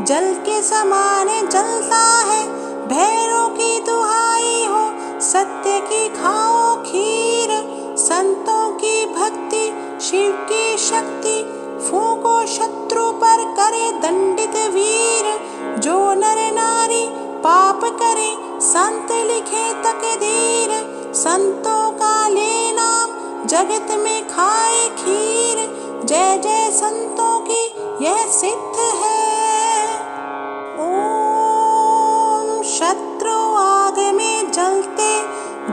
जल के समान जलता है। भैरों की दुहाई हो सत्य की खाओ खीर। संतों की भक्ति शिव की शक्ति, फूंको शत्रु पर करे दंडित वीर। जो नर नारी पाप करे संत लिखे तकदीर। संतों का ले नाम जगत में खाए खीर। जय जय संतों की यह सिद्ध है। ओम शत्रु आग में जलते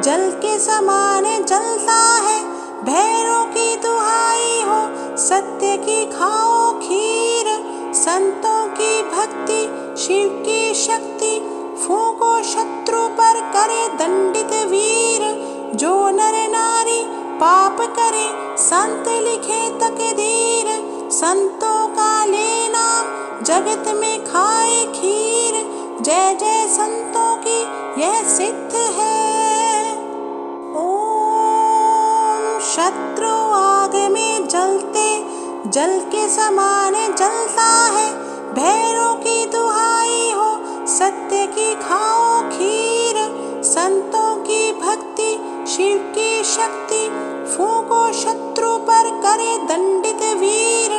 जल के समान जलता है। भैरों की दुहाई हो सत्य की खाओ खीर। संतों की भक्ति शिव की शक्ति, फूंको शत्रु पर करे दंडित वीर। जो नर नारी पाप करे संत लिखे तकदीर। संतों का ले नाम जगत में खाए खीर। जय जय संतों की यह सिद्ध है। ओम शत्रु आग में जलते जल के समान जलता है। भैरों की दुहाई हो सत्य की खाओ खीर। संतों की भक्ति शिव की शक्ति, फूंको शत्रु पर करे दंडित वीर।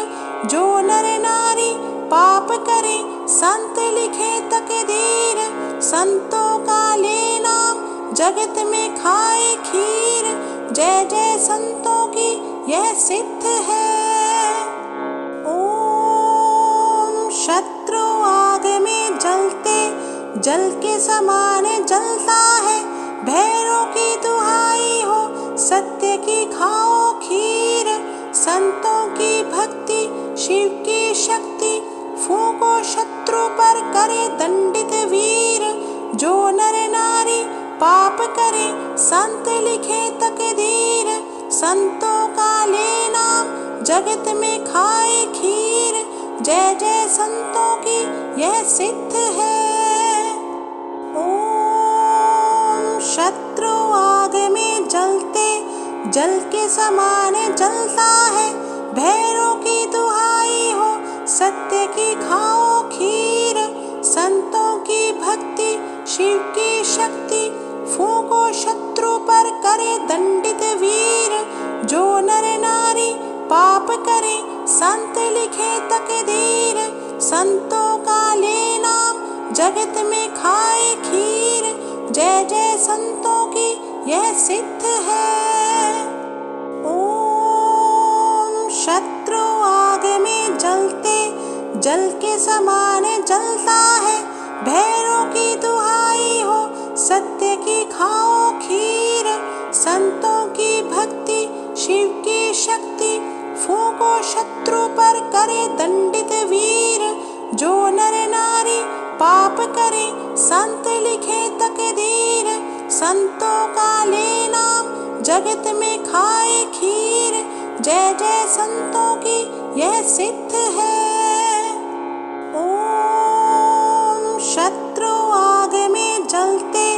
जो नर नारी पाप करे संत लिखे तकदीर। संतों का ले नाम जगत में खाए खीर। जय जय संतों की यह सिद्ध है। ओम शत्रु आग में जलते जल के समान जलता है। भैरों की दुहाई हो सत्य की खाओ खीर। संतों की भक्ति शिव की शक्ति, फूंको शत्रु पर करे दंडित वीर। जो नर नारी पाप करे संत लिखे तकदीर। संतों का ले नाम जगत में खाए खीर। जय जय संतों की यह सिद्ध है। ओम शत्रु आग में जलते जल के समान जलता है। भैरों की दुहाई हो सत्य की खाओ खीर। संतों की भक्ति शिव की शक्ति फूंको शत्रु पर करे दंडित वीर। जो नर नारी पाप करे संत लिखे तकदीर। संतों का ले नाम जगत में खाए खीर। जय जय संतों की यह सिद्ध है। ओम शत्रु आग में जलते जल के समान जलता है। भैरों की दुहाई हो सत्य की खाओ खीर। संतों की भक्ति शिव की शक्ति फूंको शत्रु पर करे दंडित वीर। जो नर नारी पाप करे संत लिखे तकदीर। संतों का ले नाम जगत में खाए खीर। जय जय संतों की यह सिद्ध है। ओम शत्रु आग में जलते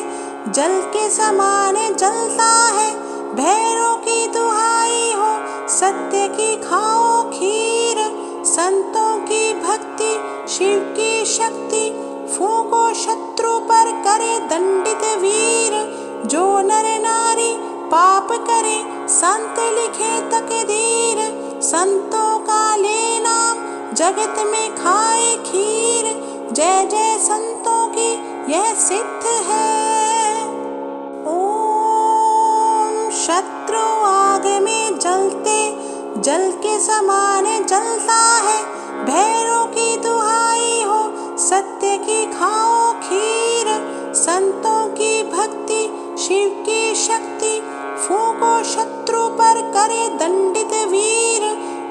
जल के समान जलता है। भैरों की दुहाई हो सत्य की खाओ खीर। संतों की भक्ति शिव की शक्ति फूंको शत्रु पर करे दंडित वीर। जो नर नारी पाप करे संत लिखे तकदीर। संतों का ले नाम जगत में खाए खीर। जय जय संतों की यह सिद्ध है। ओम शत्रु आग में जलते जल के समान जलता है। भैरों की दुहाई हो सत्य की खाओ खीर। संतों की भक्ति शिव की शक्ति फूंको शत्रु पर करे दंडित वीर।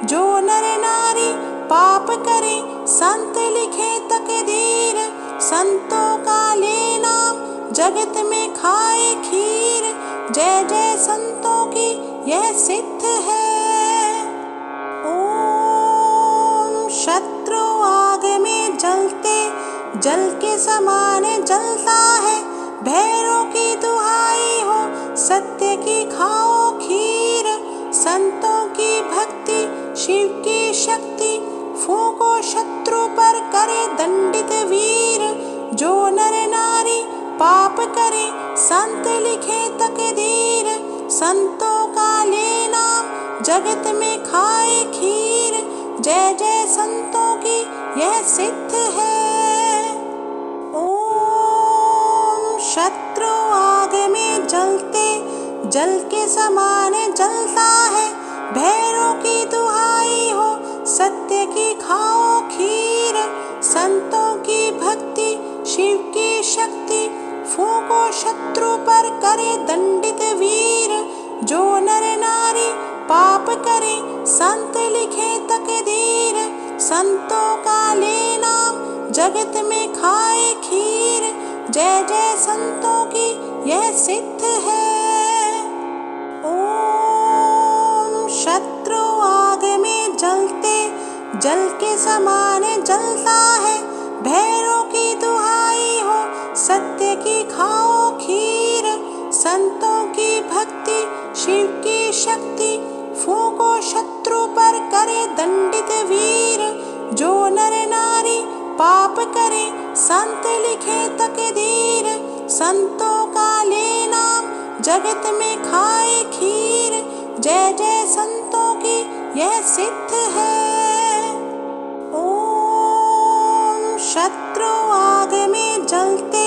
जो नर नारी पाप करे संत लिखे तकदीर। संतों का ले नाम जगत में खाए खीर। जय जय संतों की यह सिद्ध है। ओम शत्रु आग में जलते जल के समान जलता है। भैरों की दुहाई हो सत्य की खाओ खीर। संतों की भक्ति शिव की शक्ति फूंको शत्रु पर करे दंडित वीर। जो नर नारी पाप करे संत लिखे तकदीर। संतों का ले नाम जगत में खाए खीर। जय जय संतों की यह सिद्ध है। ओम शत्रु आग में जलते जल के समान जलता है। भैरों की दुहाई हो सत्य की खाओ खीर। संतों की भक्ति शिव की शक्ति फूंको शत्रु पर करे दंडित वीर। जो नर नारी पाप करे संत लिखे तकदीर। संतों का ले नाम जगत में खाए खीर। जय जय संतों की यह सिद्ध है। ओम शत्रु आग में जलते जल के समान जलता है। भैरों की दुहाई हो सत्य की खाओ खीर। संतों की भक्ति शिव की शक्ति फूंको शत्रु पर करे दंडित वीर। जो नर नारी पाप करे संत लिखे तकदीर। संतों का ले नाम जगत में खाए खीर। जय जय संतों की यह सिद्ध है। ओम शत्रु आग में जलते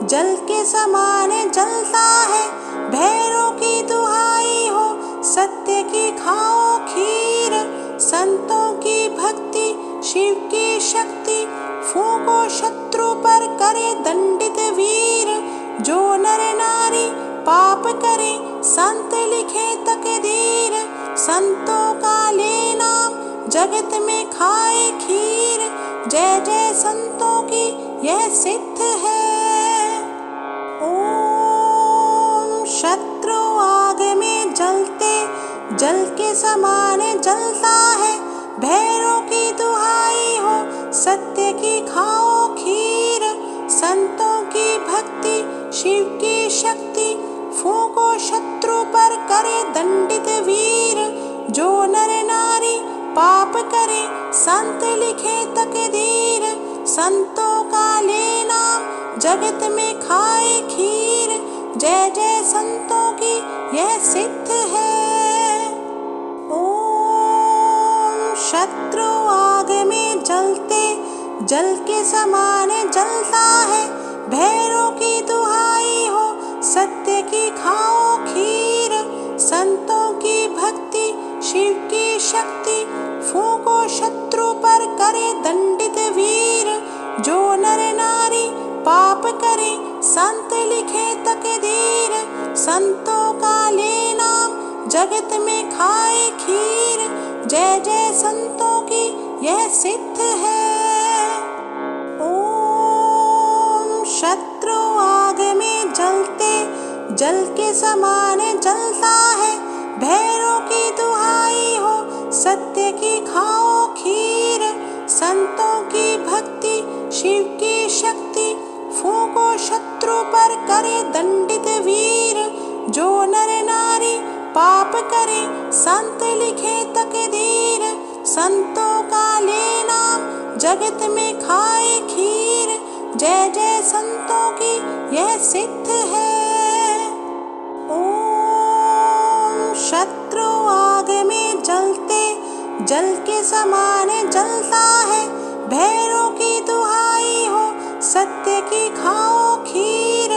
जल के समान जलता है। भैरों की दुहाई हो सत्य की खाओ खीर। संतों की भक्ति शिव की शक्ति फूंको शत्रु पर करे दंडित वीर। जो नर नारी पाप करे संत लिखे तकदीर। संतों का ले नाम जगत में खाए खीर। जय जय संतों की यह सिद्ध है। ओम शत्रु आग में जलते जल के समान जलता है। भैरों की दुहाई हो सत्य की खाओ खीर। संतों की भक्ति शिव की शक्ति करे दंडित वीर। जो नर नारी पाप करे संत लिखे तकदीर। संतों का ले नाम जगत में खाए खीर। जय जय संतों की यह सिद्ध है। ओम शत्रु आग में जलते जल के समान जलता है। भैरों की दुहाई हो सत्य की खाओ खीर। संतों की भक्ति शिव की शक्ति फूंको शत्रु पर करे दंडित वीर। जो नर नारी पाप करे संत लिखे तकदीर। संतों का ले नाम जगत में खाए खीर। जय जय संतों की यह सिद्ध है। ओम शत्रु आग में जलते जल के समान जलता है। भैरों की दुहाई हो सत्य की खाओ खीर। संतों की भक्ति शिव की शक्ति फूंको शत्रु पर करे दंडित वीर। जो नर नारी पाप करे संत लिखे तकदीर। संतों का ले नाम जगत में खाए खीर। जय जय संतों की यह सिद्ध है। ओम शत्रु आग में जलते जल के समान जलता है। भैरों की दुहाई हो सत्य की खाओ खीर।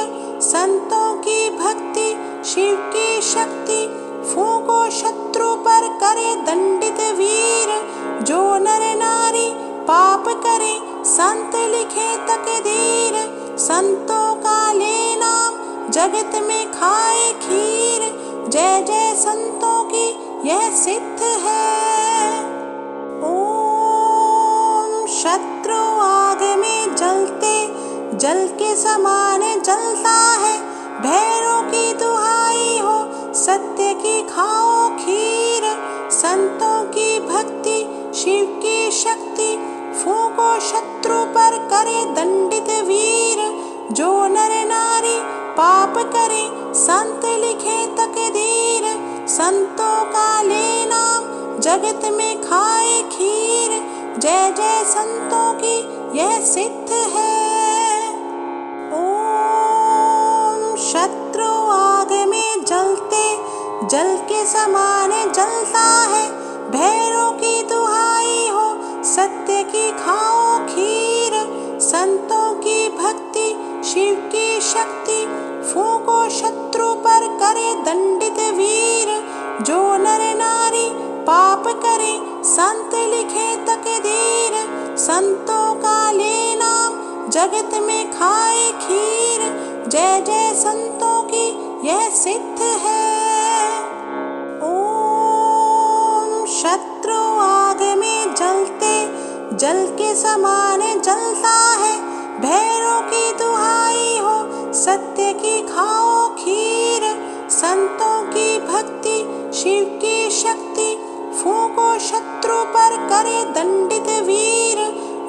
संतों की भक्ति शिव की शक्ति फूंको शत्रु पर करे दंडित वीर। जो नर नारी पाप करे संत लिखे तकदीर। संतों का ले नाम जगत में खाए खीर। जय जय संतों की यह सिद्ध है। ओम शत्रु आग में जलते जल के समान जलता है। भैरों की दुहाई हो सत्य की खाओ खीर। संतों की भक्ति शिव की शक्ति फूंको शत्रु पर करे दंडित वीर। जो नर नारी पाप करे संत लिखे तकदीर। संतों का ले नाम जगत में खाए खीर। जय जय संतों की यह सिद्ध है। ओम शत्रु आग में जलते जल के समान जलता है। भैरों की दुहाई हो सत्य की खाओ खीर। संतों की भक्ति शिव की शक्ति फूंको शत्रु पर करे दंडित वीर। जो नर नारी पाप करे संत लिखे तकदीर। संतों का ले नाम जगत में खाए खीर। जय जय संतों की यह सिद्ध है। ओम शत्रु आग में जलते जल के समान जलता है। भैरों की दुहाई हो सत्य की खाओ खीर। संतों की भक्ति शिव की शक्ति फूंको शत्रु पर करे दंडित वीर।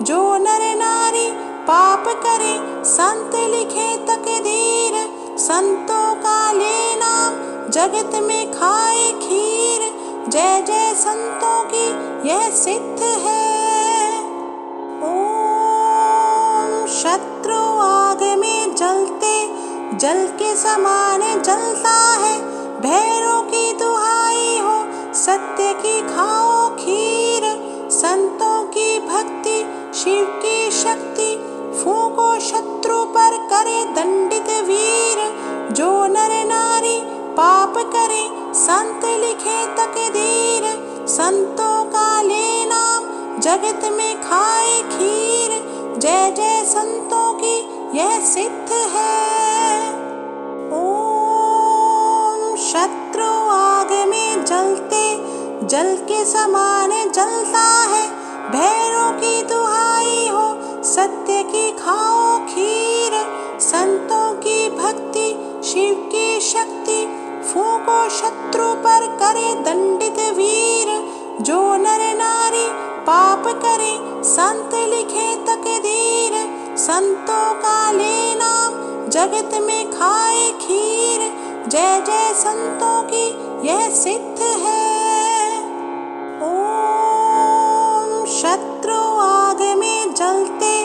जो नर नारी पाप करे संत लिखे तकदीर। संतों का ले नाम जगत में खाए खीर। जय जय संतों की यह सिद्ध है। ओम शत्रु आग में जलते जल के समान जलता है। भैरों की दुहाई हो सत्य की खाओ खीर। संतों की भक्ति शिव की शक्ति फूंको शत्रु पर करे दंडित वीर। जो नर नारी पाप करे संत लिखे तकदीर। संतों का ले नाम जगत में खाए खीर। जय जय संतों की यह सिद्ध है। ओम शत्रु आग में जलते जल के समान जलता है। भैरों की दुहाई हो सत्य की खाओ खीर। संतों की भक्ति शिव की शक्ति फूंको शत्रु पर करे दंडित वीर। जो नर नारी पाप करे संत लिखे तकदीर। संतों का ले नाम जगत में खाए खीर। जय जय संतों की यह सिद्ध है। ओम शत्रु आग में जलते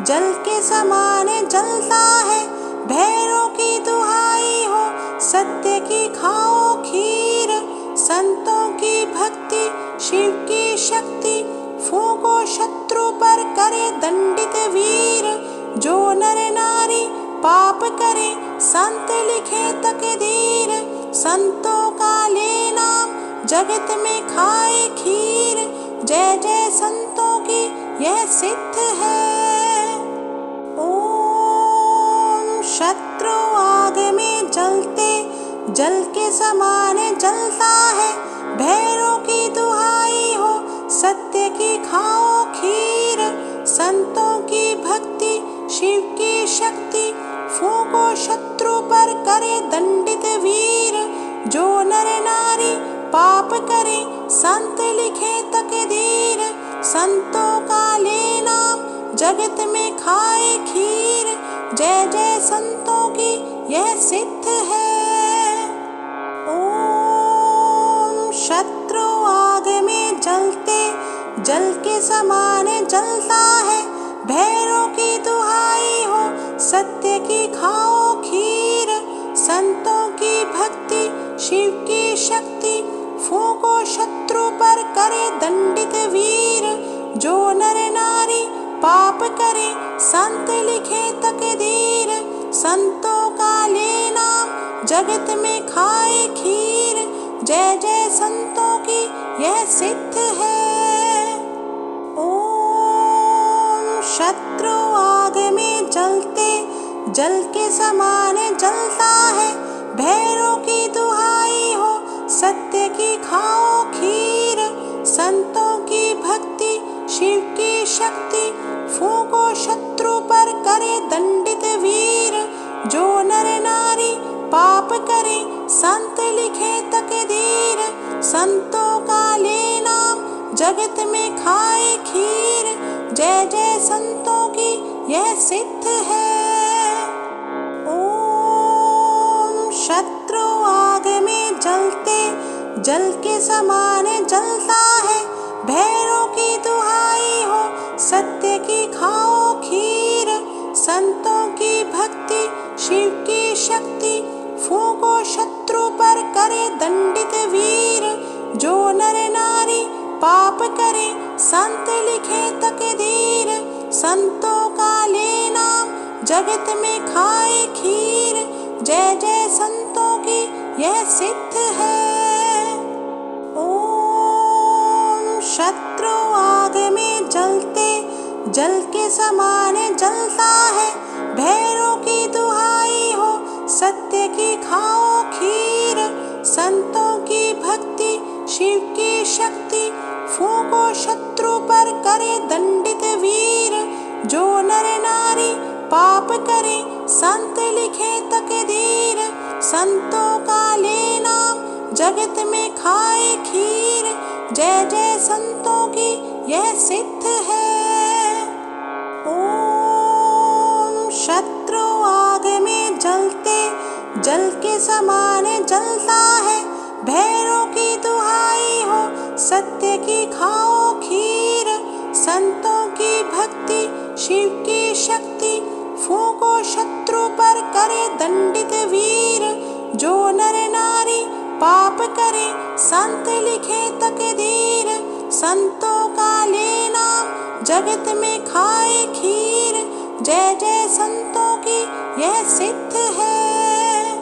जल के समान जलता है। भैरों की दुहाई हो सत्य की खाओ खीर। संतों की भक्ति शिव की शक्ति फूंको शत्रु पर करे दंडित वीर। जो नर नारी पाप करे संत लिखे तकदीर। संतों का ले नाम जगत में खाए खीर। जय जय संतों की यह सिद्ध है। ओम शत्रु आग में जलते जल के समान जलता है। भैरों की दुहाई हो सत्य की खाओ खीर। संतों की भक्ति शिव की शक्ति फूंको शत्रु पर करे दंडित वीर। जो नर नारी पाप करे संत लिखे तकदीर। संतों का ले नाम जगत में खाए खीर। जय जय संतों की यह सिद्ध है। ओम शत्रु आग में जलते जल के समान जलता है। भैरों की दुहाई हो सत्य की खाओ खीर। संतों की भक्ति शिव की शक्ति फूंको शत्रु पर करे दंडित वीर। जो नर नारी पाप करे संत लिखे तकदीर। संतों का ले नाम जगत में खाए खीर। जय जय संतों की यह सिद्ध है। ओम शत्रु आग में जलते जल के समान जलता है। भैरों की दुहाई हो सत्य की खाओ खीर। संतों की भक्ति शिव की शक्ति फूंको शत्रु पर करे दंडित वीर। जो नर नारी पाप करे संत लिखे तकदीर। संतों का ले नाम जगत में खाए खीर। जय जय संतों की यह सिद्ध है। ओम शत्रु आग में जलते जल के समान जलता है। भैरों की दुहाई हो सत्य की खाओ खीर। संतों की भक्ति शिव की शक्ति फूंको शत्रु पर करे दंडित वीर। जो नर नारी पाप करे संत लिखे तकदीर। संतों का ले नाम जगत में खाए खीर। जय जय संतों की यह सिद्ध है। ओम शत्रु आग में जलते जल के समान जलता है। भैरों की दुहाई हो सत्य की खाओ खीर। संतों की भक्ति शिव की शक्ति फूंको शत्रु पर करे दंडित वीर। जो नर नारी पाप करे संत लिखे तकदीर। संतों का ले नाम जगत में खाए खीर। जय जय संतों की यह सिद्ध है। ओम शत्रु आग में जलते जल के समान जलता है। भैरों की दुहाई हो सत्य की खाओ खीर। संतों की भक्ति शिव की शक्ति फूंको शत्रु पर करे दंडित वीर। जो नर नारी पाप करे संत लिखे तकदीर। संतों का ले नाम जगत में खाए खीर। जय जय संतों की यह सिद्ध है।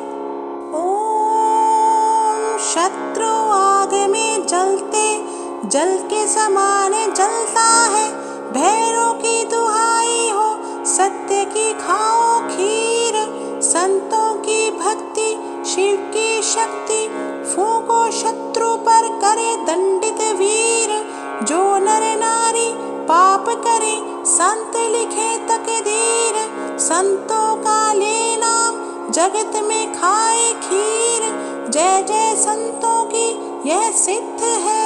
ओम शत्रु आग में जलते जल के समान जलता है। भैरों की दुहाई हो सत्य की खाओ खीर। संतों की भक्ति शिव की शक्ति फूंको शत्रु पर करे दंडित वीर। जो नर नारी पाप करे संत लिखे तकदीर। संतों का ले नाम जगत में खाए खीर। जय जय संतों की यह सिद्ध है।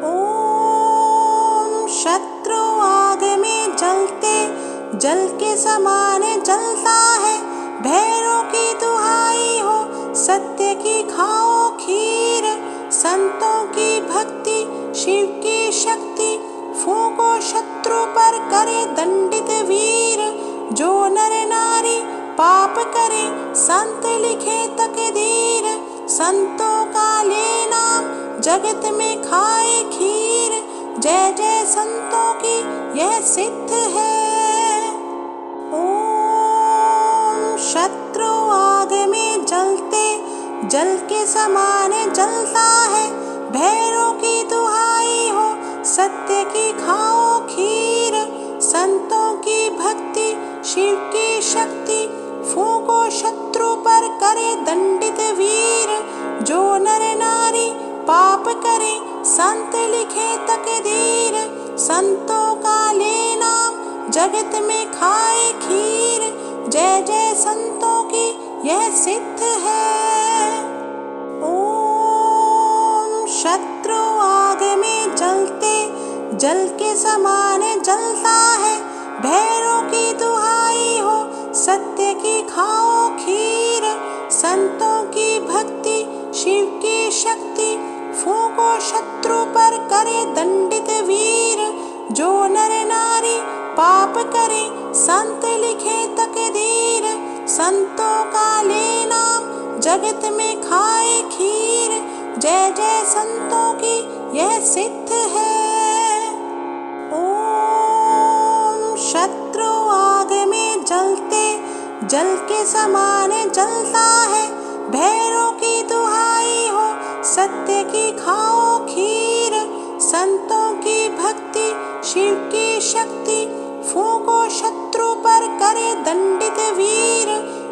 ओम शत्रु आग में जलते जल के समान जलता है। भैरों की दुहाई हो सत्य की खाओ करे संत लिखे तकदीर, संतों का ले नाम जगत में खाए खीर। जय जय संतों की यह सिद्ध है। ओम शत्रु आग में जलते जल के समान जलता है, भैरों की दुहाई हो सत्य की खाओ खीर। संतों की भक्ति शिव की शक्ति, फूंको शत्रु पर करे दंडित वीर। जो नर नारी पाप करे संत लिखे तकदीर, संतों का ले नाम जगत में खाए खीर। जय जय संतों की यह सिद्ध है। ओम शत्रु आग में जलते जल के समान जलता है, भैरों की दुहाई हो सत्य की खाओ खीर। संतों की भक्ति शिव की शक्ति, फूंको शत्रु पर करे दंडित वीर। जो नर नारी पाप करे संत लिखे तकदीर, संतों का ले नाम जगत में खाए खीर। जय जय संतों की यह सिद्ध है। ओम शत्रु आग में जलते जल के समान जलता है, भैरों की दुहाई हो सत्य की खाओ खीर। संतों की भक्ति शिव की शक्ति, फूंको शत्रु पर करे दंडित वीर।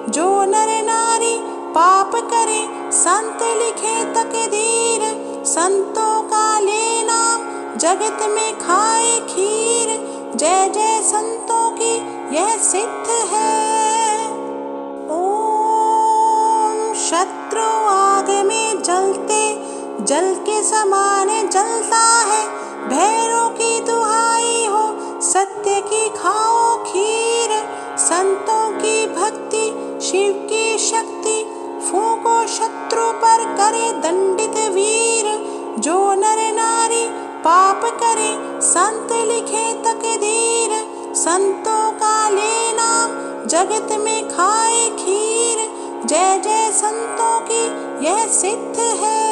जो नर नारी पाप करे संत लिखे तकदीर, संतों का ले नाम जगत में खाए खीर। जय जय संतों की यह सिद्ध है। ओम शत्रु आग में जलते जल के समान जलता है, भैरों की दुहाई हो सत्य की खाओ खीर। संतों की भक्ति शिव की शक्ति, फूंको शत्रु पर करे दंडित वीर। जो नर नारी पाप करे संत लिखे तकदीर, संतों का ले नाम जगत में खाए खीर। जय जय संतों की यह सिद्ध है।